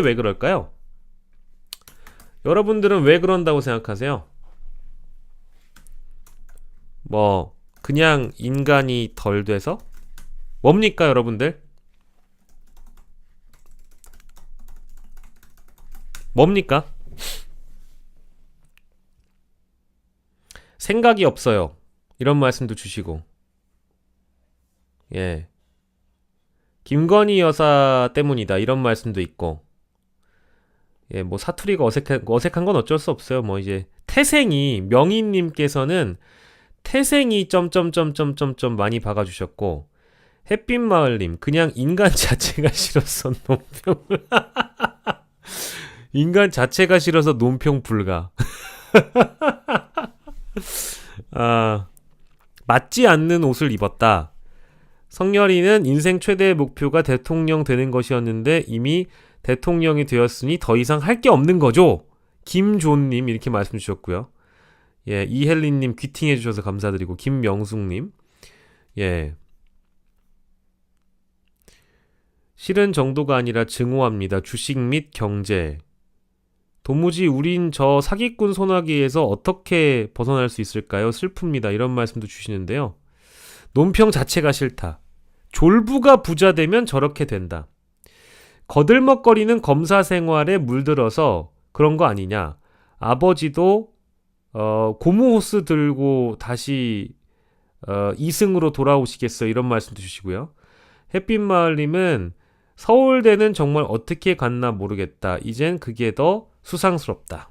왜 그럴까요? 여러분들은 왜 그런다고 생각하세요? 뭐 그냥 인간이 덜 돼서? 뭡니까 여러분들? 뭡니까? 생각이 없어요. 이런 말씀도 주시고. 예. 김건희 여사 때문이다. 이런 말씀도 있고. 예, 뭐 사투리가 어색한 건 어쩔 수 없어요. 뭐 이제 태생이 명희님께서는 태생이 점점점점점점 많이 박아주셨고 햇빛마을님 그냥 인간 자체가 싫어서 논평 인간 자체가 싫어서 논평 불가. 아, 맞지 않는 옷을 입었다. 성열이는 인생 최대의 목표가 대통령 되는 것이었는데 이미 대통령이 되었으니 더 이상 할 게 없는 거죠. 김존님 이렇게 말씀 주셨고요. 예, 이헬린님 귀팅해 주셔서 감사드리고 김명숙님 예 싫은 정도가 아니라 증오합니다. 주식 및 경제 도무지 우린 저 사기꾼 소나기에서 어떻게 벗어날 수 있을까요? 슬픕니다. 이런 말씀도 주시는데요. 논평 자체가 싫다. 졸부가 부자 되면 저렇게 된다. 거들먹거리는 검사 생활에 물들어서 그런 거 아니냐. 아버지도 고무호스 들고 다시 이승으로 돌아오시겠어요. 이런 말씀도 주시고요. 햇빛마을님은 서울대는 정말 어떻게 갔나 모르겠다. 이젠 그게 더 수상스럽다.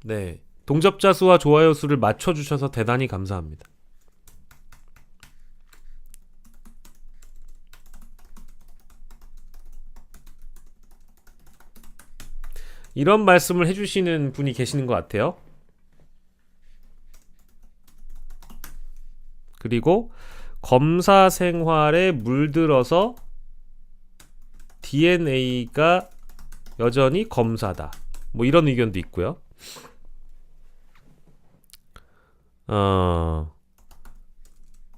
네, 동접자 수와 좋아요 수를 맞춰주셔서 대단히 감사합니다. 이런 말씀을 해주시는 분이 계시는 것 같아요. 그리고 검사 생활에 물들어서 DNA가 여전히 검사다. 뭐 이런 의견도 있고요.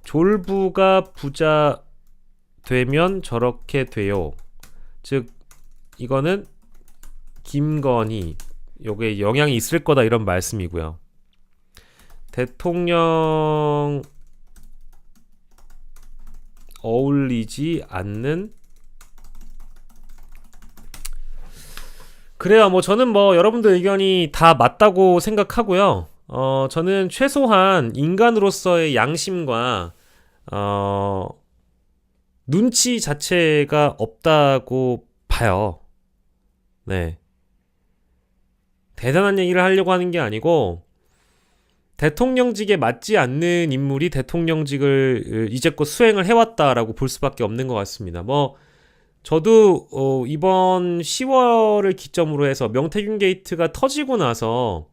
졸부가 부자 되면 저렇게 돼요. 즉 이거는 김건희 요게 영향이 있을 거다 이런 말씀이고요. 대통령 어울리지 않는 그래요. 뭐 저는 뭐 여러분들 의견이 다 맞다고 생각하고요. 저는 최소한 인간으로서의 양심과 눈치 자체가 없다고 봐요. 네. 대단한 얘기를 하려고 하는 게 아니고 대통령직에 맞지 않는 인물이 대통령직을 이제껏 수행을 해왔다라고 볼 수밖에 없는 것 같습니다. 뭐 저도 이번 10월을 기점으로 해서 명태균 게이트가 터지고 나서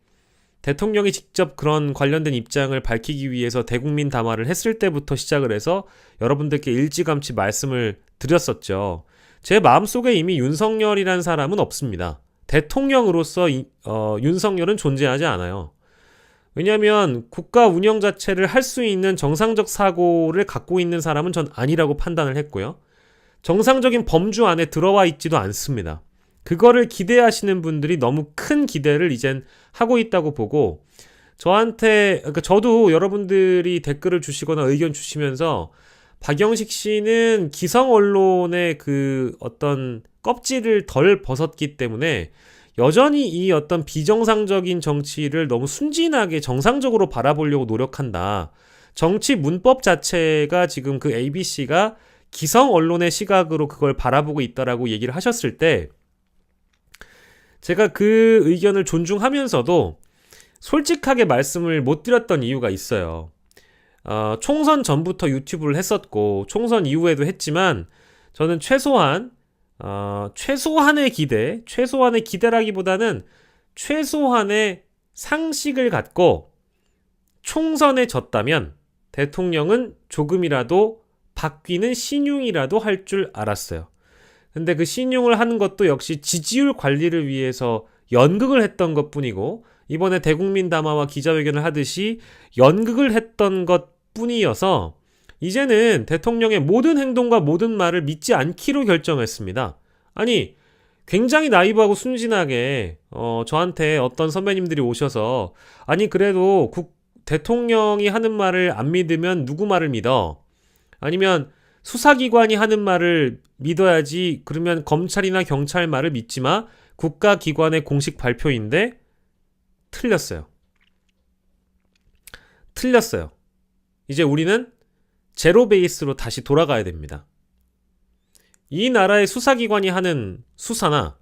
대통령이 직접 그런 관련된 입장을 밝히기 위해서 대국민 담화를 했을 때부터 시작을 해서 여러분들께 일찌감치 말씀을 드렸었죠. 제 마음속에 이미 윤석열이라는 사람은 없습니다. 대통령으로서 윤석열은 존재하지 않아요. 왜냐하면 국가 운영 자체를 할 수 있는 정상적 사고를 갖고 있는 사람은 전 아니라고 판단을 했고요. 정상적인 범주 안에 들어와 있지도 않습니다. 그거를 기대하시는 분들이 너무 큰 기대를 이젠 하고 있다고 보고 그러니까 저도 여러분들이 댓글을 주시거나 의견 주시면서 박영식 씨는 기성 언론의 그 어떤 껍질을 덜 벗었기 때문에 여전히 이 어떤 비정상적인 정치를 너무 순진하게 정상적으로 바라보려고 노력한다. 정치 문법 자체가 지금 그 ABC가 기성 언론의 시각으로 그걸 바라보고 있다라고 얘기를 하셨을 때 제가 그 의견을 존중하면서도 솔직하게 말씀을 못 드렸던 이유가 있어요. 총선 전부터 유튜브를 했었고 총선 이후에도 했지만 저는 최소한의 기대라기보다는 최소한의 상식을 갖고 총선에 졌다면 대통령은 조금이라도 바뀌는 신용이라도 할 줄 알았어요. 근데 그 신용을 하는 것도 역시 지지율 관리를 위해서 연극을 했던 것뿐이고, 이번에 대국민 담화와 기자회견을 하듯이 연극을 했던 것뿐이어서 이제는 대통령의 모든 행동과 모든 말을 믿지 않기로 결정했습니다. 아니, 굉장히 나이브하고 순진하게 저한테 어떤 선배님들이 오셔서, 아니 그래도 대통령이 하는 말을 안 믿으면 누구 말을 믿어? 아니면 수사기관이 하는 말을 믿어야지, 그러면 검찰이나 경찰 말을 믿지 마. 국가기관의 공식 발표인데 틀렸어요. 틀렸어요. 이제 우리는 제로 베이스로 다시 돌아가야 됩니다. 이 나라의 수사기관이 하는 수사나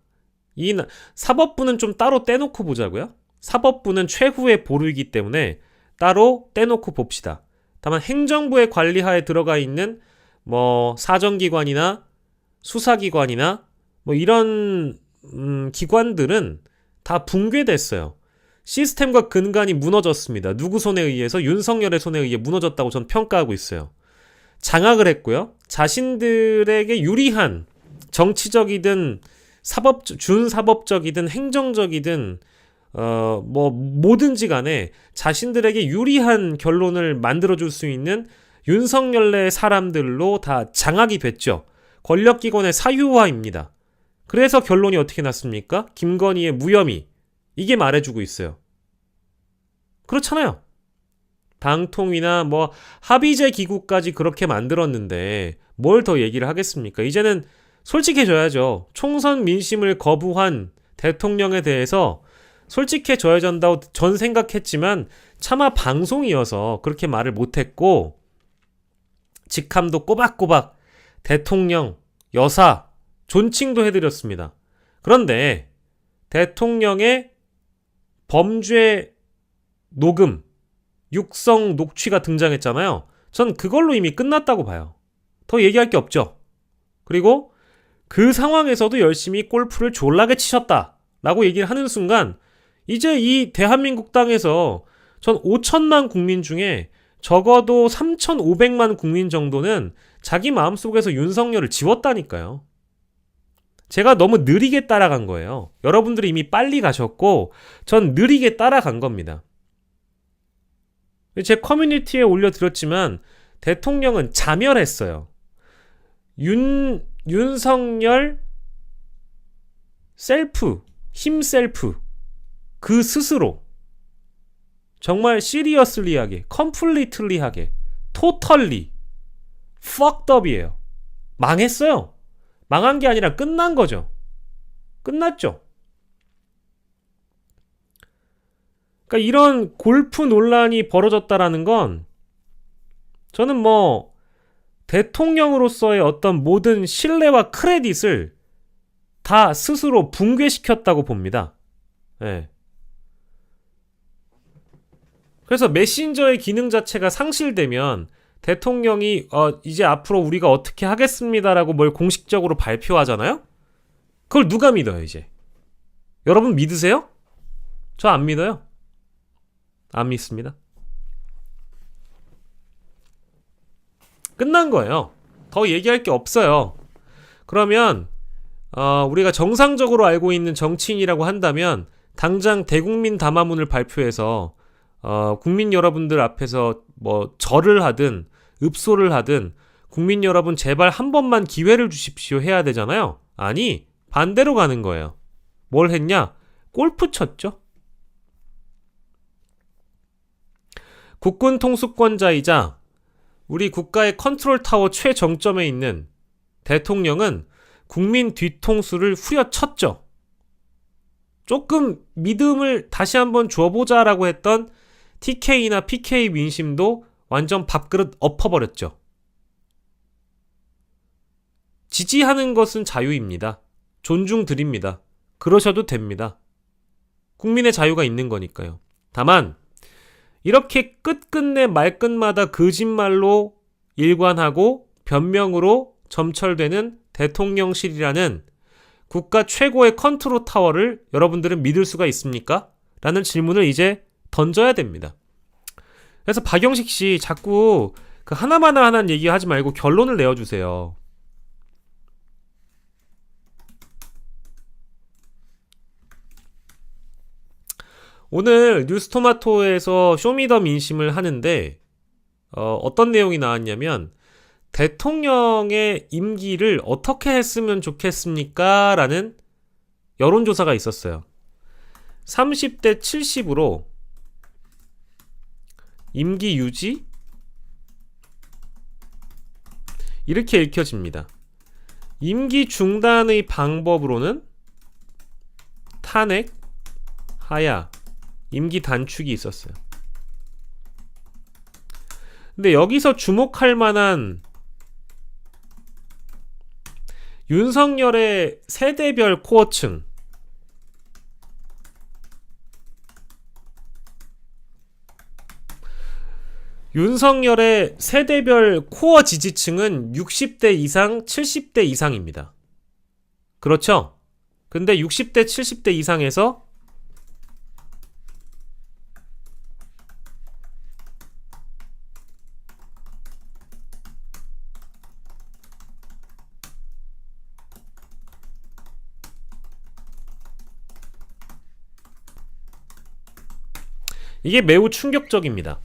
사법부는 좀 따로 떼놓고 보자고요. 사법부는 최후의 보루이기 때문에 따로 떼놓고 봅시다. 다만 행정부의 관리하에 들어가 있는 사정기관이나 수사기관이나 이런 기관들은 다 붕괴됐어요. 시스템과 근간이 무너졌습니다. 누구 손에 의해서? 윤석열의 손에 의해 무너졌다고 전 평가하고 있어요. 장악을 했고요. 자신들에게 유리한 정치적이든 준사법적이든 행정적이든 뭐든지 간에 자신들에게 유리한 결론을 만들어줄 수 있는 윤석열의 사람들로 다 장악이 됐죠. 권력기관의 사유화입니다. 그래서 결론이 어떻게 났습니까? 김건희의 무혐의. 이게 말해주고 있어요. 그렇잖아요. 방통위나 합의제 기구까지 그렇게 만들었는데 뭘 더 얘기를 하겠습니까? 이제는 솔직해져야죠. 총선 민심을 거부한 대통령에 대해서 솔직해져야 된다고 전 생각했지만 차마 방송이어서 그렇게 말을 못했고, 직함도 꼬박꼬박 대통령, 여사, 존칭도 해드렸습니다. 그런데 대통령의 범죄 녹음, 육성 녹취가 등장했잖아요. 전 그걸로 이미 끝났다고 봐요. 더 얘기할 게 없죠. 그리고 그 상황에서도 열심히 골프를 졸라게 치셨다라고 얘기를 하는 순간 이제 이 대한민국 땅에서 전 5천만 국민 중에 적어도 3,500만 국민 정도는 자기 마음속에서 윤석열을 지웠다니까요. 제가 너무 느리게 따라간 거예요. 여러분들이 이미 빨리 가셨고 전 느리게 따라간 겁니다. 제 커뮤니티에 올려드렸지만 대통령은 자멸했어요. 윤석열 셀프, 힘 셀프, 그 스스로 정말 시리어슬리하게, 컴플리틀리하게, 토털리 fucked up이에요. 망했어요. 망한 게 아니라 끝난 거죠. 끝났죠. 그러니까 이런 골프 논란이 벌어졌다라는 건 저는 대통령으로서의 어떤 모든 신뢰와 크레딧을 다 스스로 붕괴시켰다고 봅니다. 네. 그래서 메신저의 기능 자체가 상실되면 대통령이 이제 앞으로 우리가 어떻게 하겠습니다라고 뭘 공식적으로 발표하잖아요? 그걸 누가 믿어요, 이제? 여러분 믿으세요? 저 안 믿어요. 안 믿습니다. 끝난 거예요. 더 얘기할 게 없어요. 그러면 우리가 정상적으로 알고 있는 정치인이라고 한다면 당장 대국민 담화문을 발표해서 국민 여러분들 앞에서 절을 하든 읍소를 하든 국민 여러분 제발 한 번만 기회를 주십시오 해야 되잖아요. 아니, 반대로 가는 거예요. 뭘 했냐? 골프 쳤죠. 국군 통수권자이자 우리 국가의 컨트롤 타워 최정점에 있는 대통령은 국민 뒤통수를 후려쳤죠. 조금 믿음을 다시 한번 줘보자라고 했던 TK나 PK 민심도 완전 밥그릇 엎어버렸죠. 지지하는 것은 자유입니다. 존중드립니다. 그러셔도 됩니다. 국민의 자유가 있는 거니까요. 다만 이렇게 끝끝내 말끝마다 거짓말로 일관하고 변명으로 점철되는 대통령실이라는 국가 최고의 컨트롤 타워를 여러분들은 믿을 수가 있습니까? 라는 질문을 이제 던져야 됩니다. 그래서 박영식 씨 자꾸 그 하나마나 하나는 얘기하지 말고 결론을 내어주세요. 오늘 뉴스토마토에서 쇼미더 민심을 하는데 어떤 내용이 나왔냐면 대통령의 임기를 어떻게 했으면 좋겠습니까? 라는 여론조사가 있었어요. 30대 70으로 임기 유지? 이렇게 읽혀집니다. 임기 중단의 방법으로는 탄핵, 하야, 임기 단축이 있었어요. 근데 여기서 주목할 만한 윤석열의 세대별 코어층, 윤석열의 세대별 코어 지지층은 60대 이상, 70대 이상입니다. 그렇죠? 근데 60대, 70대 이상에서 이게 매우 충격적입니다.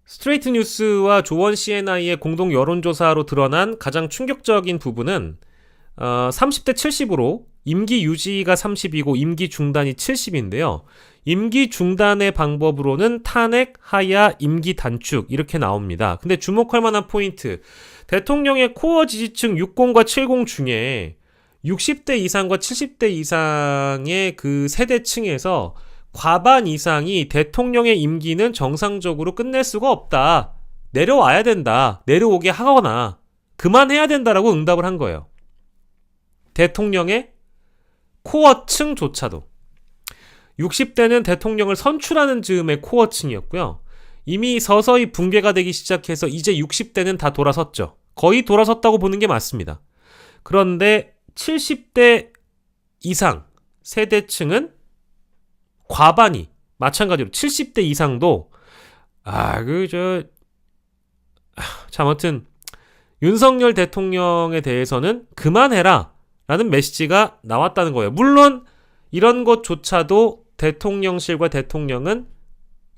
스트레이트 뉴스와 조원 CNI의 공동 여론조사로 드러난 가장 충격적인 부분은 30대 70으로 임기 유지가 30이고 임기 중단이 70인데요. 임기 중단의 방법으로는 탄핵, 하야, 임기 단축 이렇게 나옵니다. 근데 주목할 만한 포인트, 대통령의 코어 지지층 60과 70 중에 60대 이상과 70대 이상의 그 세대층에서 과반 이상이 대통령의 임기는 정상적으로 끝낼 수가 없다. 내려와야 된다. 내려오게 하거나 그만해야 된다라고 응답을 한 거예요. 대통령의 코어층조차도. 60대는 대통령을 선출하는 즈음의 코어층이었고요. 이미 서서히 붕괴가 되기 시작해서 이제 60대는 다 돌아섰죠. 거의 돌아섰다고 보는 게 맞습니다. 그런데 70대 이상 세대층은 과반이 마찬가지로 70대 이상도 아무튼 윤석열 대통령에 대해서는 그만해라 라는 메시지가 나왔다는 거예요. 물론 이런 것조차도 대통령실과 대통령은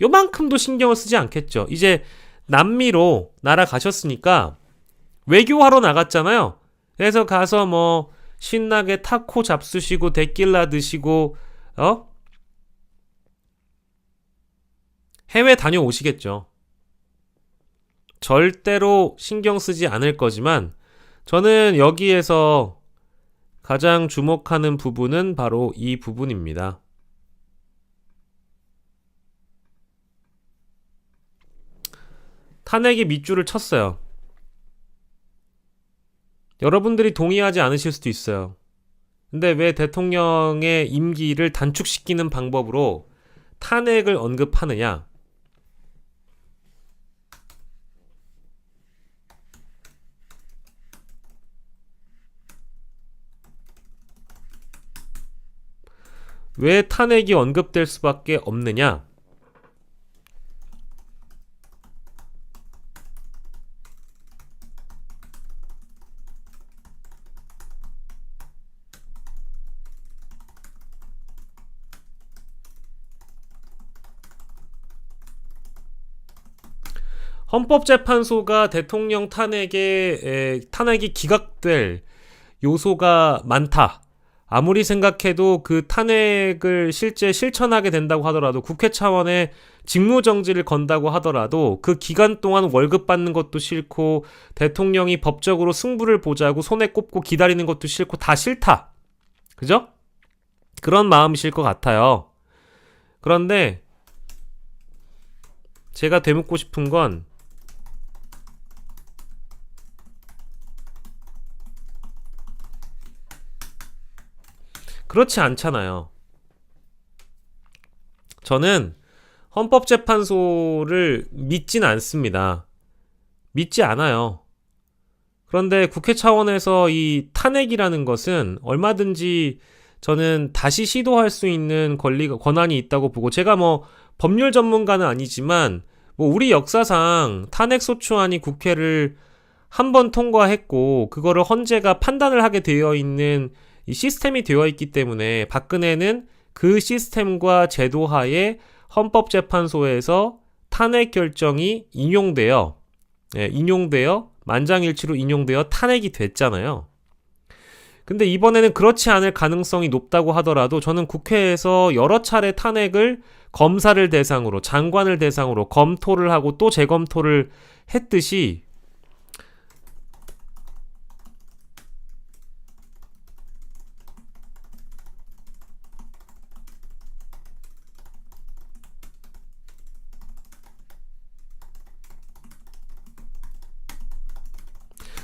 요만큼도 신경을 쓰지 않겠죠. 이제 남미로 날아가셨으니까 외교하러 나갔잖아요. 그래서 가서 뭐 신나게 타코 잡수시고 데킬라 드시고 해외 다녀오시겠죠. 절대로 신경 쓰지 않을 거지만 저는 여기에서 가장 주목하는 부분은 바로 이 부분입니다. 탄핵의 밑줄을 쳤어요. 여러분들이 동의하지 않으실 수도 있어요. 근데 왜 대통령의 임기를 단축시키는 방법으로 탄핵을 언급하느냐? 왜 탄핵이 언급될 수밖에 없느냐? 헌법재판소가 대통령 탄핵이 기각될 요소가 많다. 아무리 생각해도 그 탄핵을 실제 실천하게 된다고 하더라도 국회 차원의 직무정지를 건다고 하더라도 그 기간 동안 월급 받는 것도 싫고 대통령이 법적으로 승부를 보자고 손에 꼽고 기다리는 것도 싫고 다 싫다. 그죠? 그런 마음이실 것 같아요. 그런데 제가 되묻고 싶은 건 그렇지 않잖아요. 저는 헌법재판소를 믿진 않습니다. 믿지 않아요. 그런데 국회 차원에서 이 탄핵이라는 것은 얼마든지 저는 다시 시도할 수 있는 권한이 있다고 보고, 제가 뭐 법률 전문가는 아니지만 뭐 우리 역사상 탄핵소추안이 국회를 한 번 통과했고 그거를 헌재가 판단을 하게 되어 있는 이 시스템이 되어 있기 때문에 박근혜는 그 시스템과 제도 하에 헌법재판소에서 탄핵 결정이 인용되어 만장일치로 인용되어 탄핵이 됐잖아요. 근데 이번에는 그렇지 않을 가능성이 높다고 하더라도 저는 국회에서 여러 차례 탄핵을 검사를 대상으로, 장관을 대상으로 검토를 하고 또 재검토를 했듯이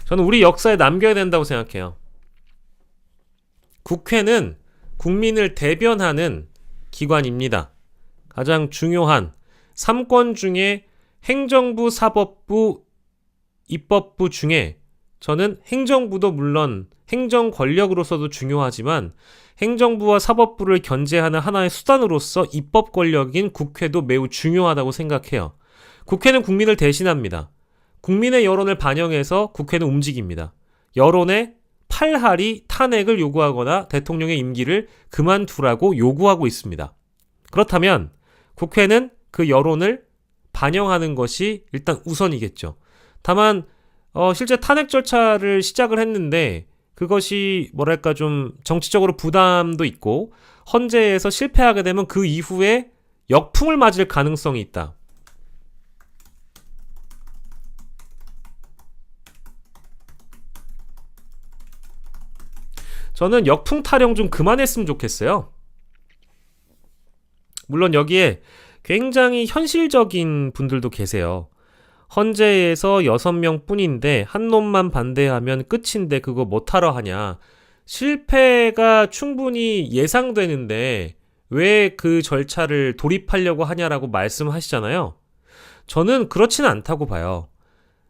저는 우리 역사에 남겨야 된다고 생각해요. 국회는 국민을 대변하는 기관입니다. 가장 중요한 3권 중에 행정부, 사법부, 입법부 중에 저는 행정부도 물론 행정 권력으로서도 중요하지만 행정부와 사법부를 견제하는 하나의 수단으로서 입법 권력인 국회도 매우 중요하다고 생각해요. 국회는 국민을 대신합니다. 국민의 여론을 반영해서 국회는 움직입니다. 여론의 팔할이 탄핵을 요구하거나 대통령의 임기를 그만두라고 요구하고 있습니다. 그렇다면 국회는 그 여론을 반영하는 것이 일단 우선이겠죠. 다만 실제 탄핵 절차를 시작을 했는데 그것이 뭐랄까 좀 정치적으로 부담도 있고 헌재에서 실패하게 되면 그 이후에 역풍을 맞을 가능성이 있다. 저는 역풍 타령 좀 그만했으면 좋겠어요. 물론 여기에 굉장히 현실적인 분들도 계세요. 헌재에서 6명 뿐인데 한 놈만 반대하면 끝인데 그거 못하러 하냐. 실패가 충분히 예상되는데 왜 그 절차를 돌입하려고 하냐라고 말씀하시잖아요. 저는 그렇지는 않다고 봐요.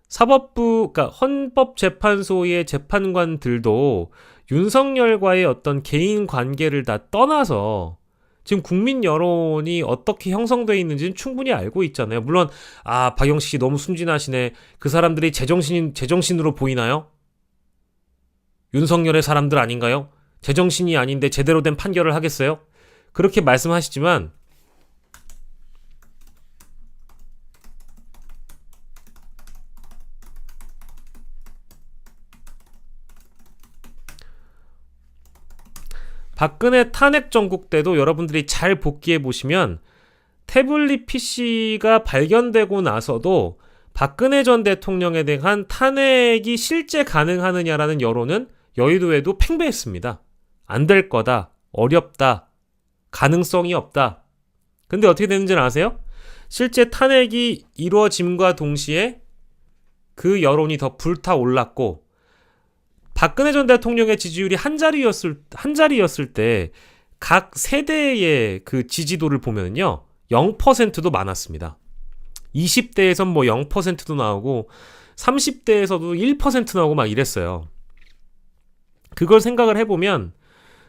사법부, 그러니까 헌법재판소의 재판관들도 윤석열과의 어떤 개인 관계를 다 떠나서 지금 국민 여론이 어떻게 형성되어 있는지는 충분히 알고 있잖아요. 물론 박영식 씨 너무 순진하시네. 그 사람들이 제정신으로 보이나요? 윤석열의 사람들 아닌가요? 제정신이 아닌데 제대로 된 판결을 하겠어요? 그렇게 말씀하시지만 박근혜 탄핵 전국 때도 여러분들이 잘 복기해 보시면 태블릿 PC가 발견되고 나서도 박근혜 전 대통령에 대한 탄핵이 실제 가능하느냐라는 여론은 여의도에도 팽배했습니다. 안 될 거다, 어렵다, 가능성이 없다. 근데 어떻게 되는지는 아세요? 실제 탄핵이 이루어짐과 동시에 그 여론이 더 불타올랐고 박근혜 전 대통령의 지지율이 한 자리였을 때 각 세대의 그 지지도를 보면요 0%도 많았습니다. 20대에선 뭐 0%도 나오고 30대에서도 1% 나오고 막 이랬어요. 그걸 생각을 해보면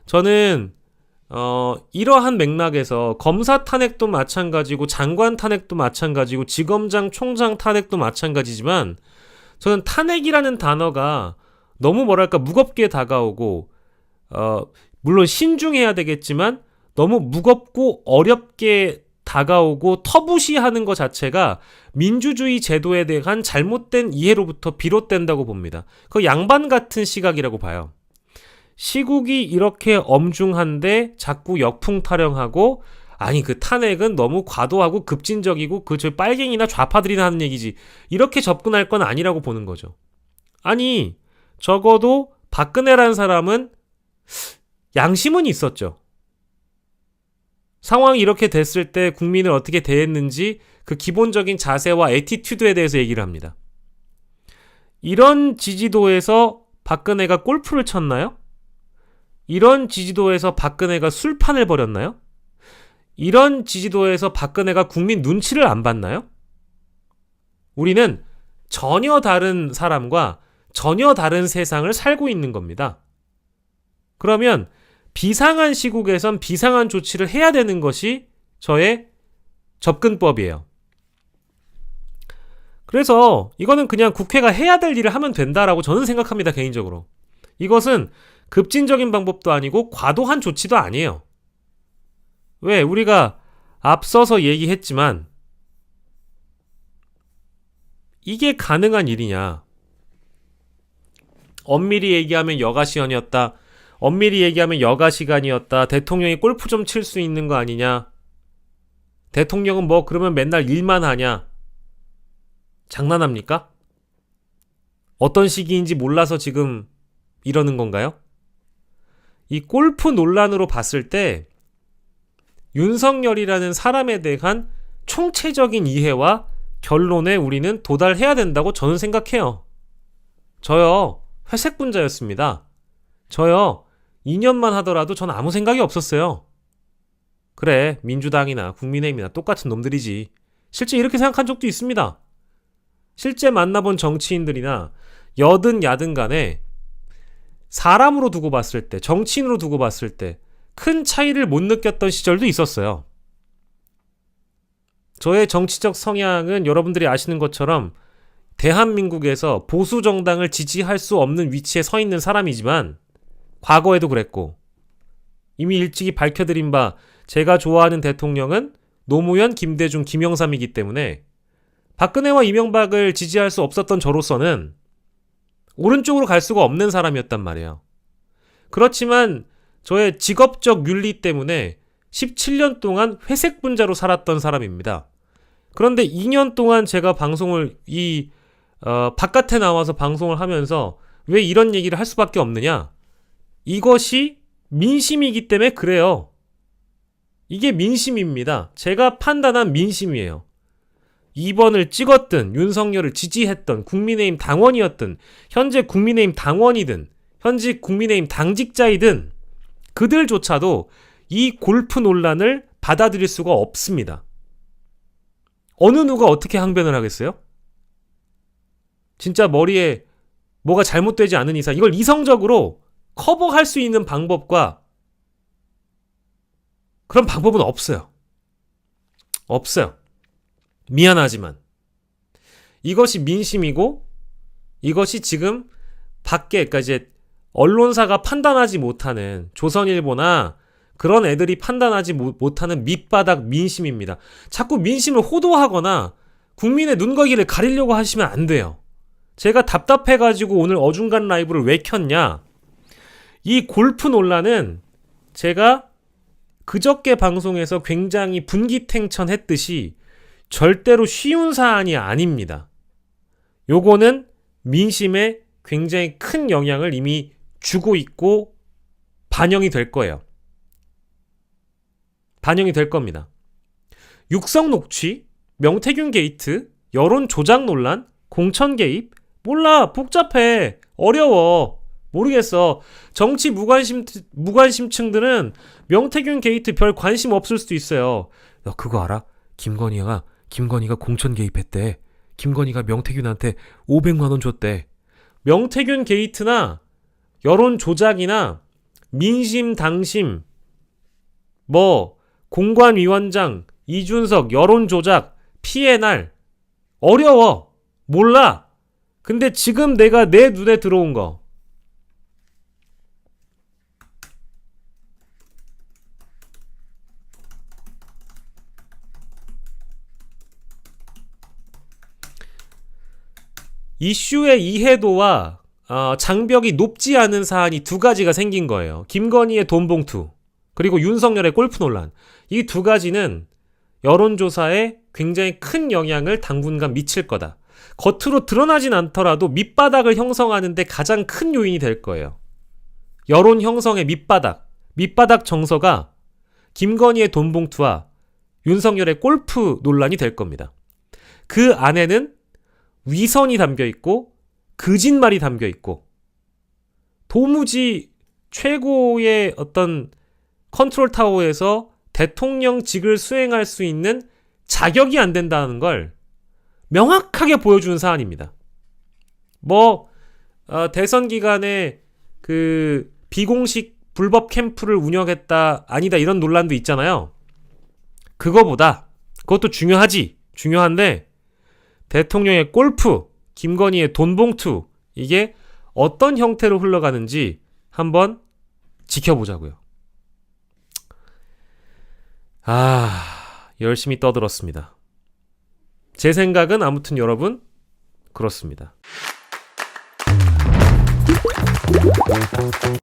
저는 이러한 맥락에서 검사 탄핵도 마찬가지고 장관 탄핵도 마찬가지고 지검장 총장 탄핵도 마찬가지지만 저는 탄핵이라는 단어가 너무 뭐랄까 무겁게 다가오고 물론 신중해야 되겠지만 너무 무겁고 어렵게 다가오고 터부시하는 것 자체가 민주주의 제도에 대한 잘못된 이해로부터 비롯된다고 봅니다. 그 양반 같은 시각이라고 봐요. 시국이 이렇게 엄중한데 자꾸 역풍 타령하고 아니 그 탄핵은 너무 과도하고 급진적이고 그 저 빨갱이나 좌파들이나 하는 얘기지 이렇게 접근할 건 아니라고 보는 거죠. 아니 적어도 박근혜라는 사람은 양심은 있었죠. 상황이 이렇게 됐을 때 국민을 어떻게 대했는지 그 기본적인 자세와 애티튜드에 대해서 얘기를 합니다. 이런 지지도에서 박근혜가 골프를 쳤나요? 이런 지지도에서 박근혜가 술판을 벌였나요? 이런 지지도에서 박근혜가 국민 눈치를 안 봤나요? 우리는 전혀 다른 사람과 전혀 다른 세상을 살고 있는 겁니다. 그러면 비상한 시국에선 비상한 조치를 해야 되는 것이 저의 접근법이에요. 그래서 이거는 그냥 국회가 해야 될 일을 하면 된다라고 저는 생각합니다, 개인적으로. 이것은 급진적인 방법도 아니고 과도한 조치도 아니에요. 왜? 우리가 앞서서 얘기했지만 이게 가능한 일이냐? 엄밀히 얘기하면 여가 시간이었다. 엄밀히 얘기하면 여가 시간이었다. 대통령이 골프 좀 칠 수 있는 거 아니냐? 대통령은 뭐 그러면 맨날 일만 하냐? 장난합니까? 어떤 시기인지 몰라서 지금 이러는 건가요? 이 골프 논란으로 봤을 때 윤석열이라는 사람에 대한 총체적인 이해와 결론에 우리는 도달해야 된다고 저는 생각해요. 저요, 회색분자였습니다. 저요, 2년만 하더라도 전 아무 생각이 없었어요. 그래, 민주당이나 국민의힘이나 똑같은 놈들이지. 실제 이렇게 생각한 적도 있습니다. 실제 만나본 정치인들이나 여든 야든 간에 사람으로 두고 봤을 때, 정치인으로 두고 봤을 때 큰 차이를 못 느꼈던 시절도 있었어요. 저의 정치적 성향은 여러분들이 아시는 것처럼 대한민국에서 보수 정당을 지지할 수 없는 위치에 서 있는 사람이지만 과거에도 그랬고, 이미 일찍이 밝혀드린 바 제가 좋아하는 대통령은 노무현, 김대중, 김영삼이기 때문에 박근혜와 이명박을 지지할 수 없었던 저로서는 오른쪽으로 갈 수가 없는 사람이었단 말이에요. 그렇지만 저의 직업적 윤리 때문에 17년 동안 회색 분자로 살았던 사람입니다. 그런데 2년 동안 제가 방송을 바깥에 나와서 방송을 하면서 왜 이런 얘기를 할 수밖에 없느냐? 이것이 민심이기 때문에 그래요. 이게 민심입니다. 제가 판단한 민심이에요. 2번을 찍었든 윤석열을 지지했던 국민의힘 당원이었든 현재 국민의힘 당원이든 현직 국민의힘 당직자이든 그들조차도 이 골프 논란을 받아들일 수가 없습니다. 어느 누가 어떻게 항변을 하겠어요? 진짜 머리에 뭐가 잘못되지 않은 이상 이걸 이성적으로 커버할 수 있는 방법과 그런 방법은 없어요. 없어요. 미안하지만 이것이 민심이고 이것이 지금 밖에 그러니까 이제 언론사가 판단하지 못하는 조선일보나 그런 애들이 판단하지 못하는 밑바닥 민심입니다. 자꾸 민심을 호도하거나 국민의 눈거기를 가리려고 하시면 안 돼요. 제가 답답해가지고 오늘 어중간 라이브를 왜 켰냐? 이 골프 논란은 제가 그저께 방송에서 굉장히 분기탱천했듯이 절대로 쉬운 사안이 아닙니다. 요거는 민심에 굉장히 큰 영향을 이미 주고 있고 반영이 될 거예요. 반영이 될 겁니다. 육성 녹취, 명태균 게이트, 여론 조작 논란, 공천 개입, 몰라, 복잡해, 어려워, 모르겠어. 정치 무관심층들은 명태균 게이트 별 관심 없을 수도 있어요. 야, 그거 알아? 김건희가 공천 개입했대. 김건희가 명태균한테 500만 원 줬대. 명태균 게이트나 여론 조작이나 민심 당심 뭐 공관위원장 이준석 여론 조작 피해 날 어려워. 몰라. 근데 지금 내가 내 눈에 들어온 거 이슈의 이해도와 장벽이 높지 않은 사안이 두 가지가 생긴 거예요. 김건희의 돈봉투 그리고 윤석열의 골프 논란. 이 두 가지는 여론조사에 굉장히 큰 영향을 당분간 미칠 거다. 겉으로 드러나진 않더라도 밑바닥을 형성하는 데 가장 큰 요인이 될 거예요. 여론 형성의 밑바닥 정서가 김건희의 돈봉투와 윤석열의 골프 논란이 될 겁니다. 그 안에는 위선이 담겨있고 거짓말이 담겨있고 도무지 최고의 어떤 컨트롤 타워에서 대통령직을 수행할 수 있는 자격이 안 된다는 걸 명확하게 보여주는 사안입니다. 대선 기간에 그 비공식 불법 캠프를 운영했다 아니다 이런 논란도 있잖아요. 그거보다 그것도 중요한데 대통령의 골프, 김건희의 돈봉투 이게 어떤 형태로 흘러가는지 한번 지켜보자고요. 열심히 떠들었습니다. 제 생각은 아무튼 여러분 그렇습니다.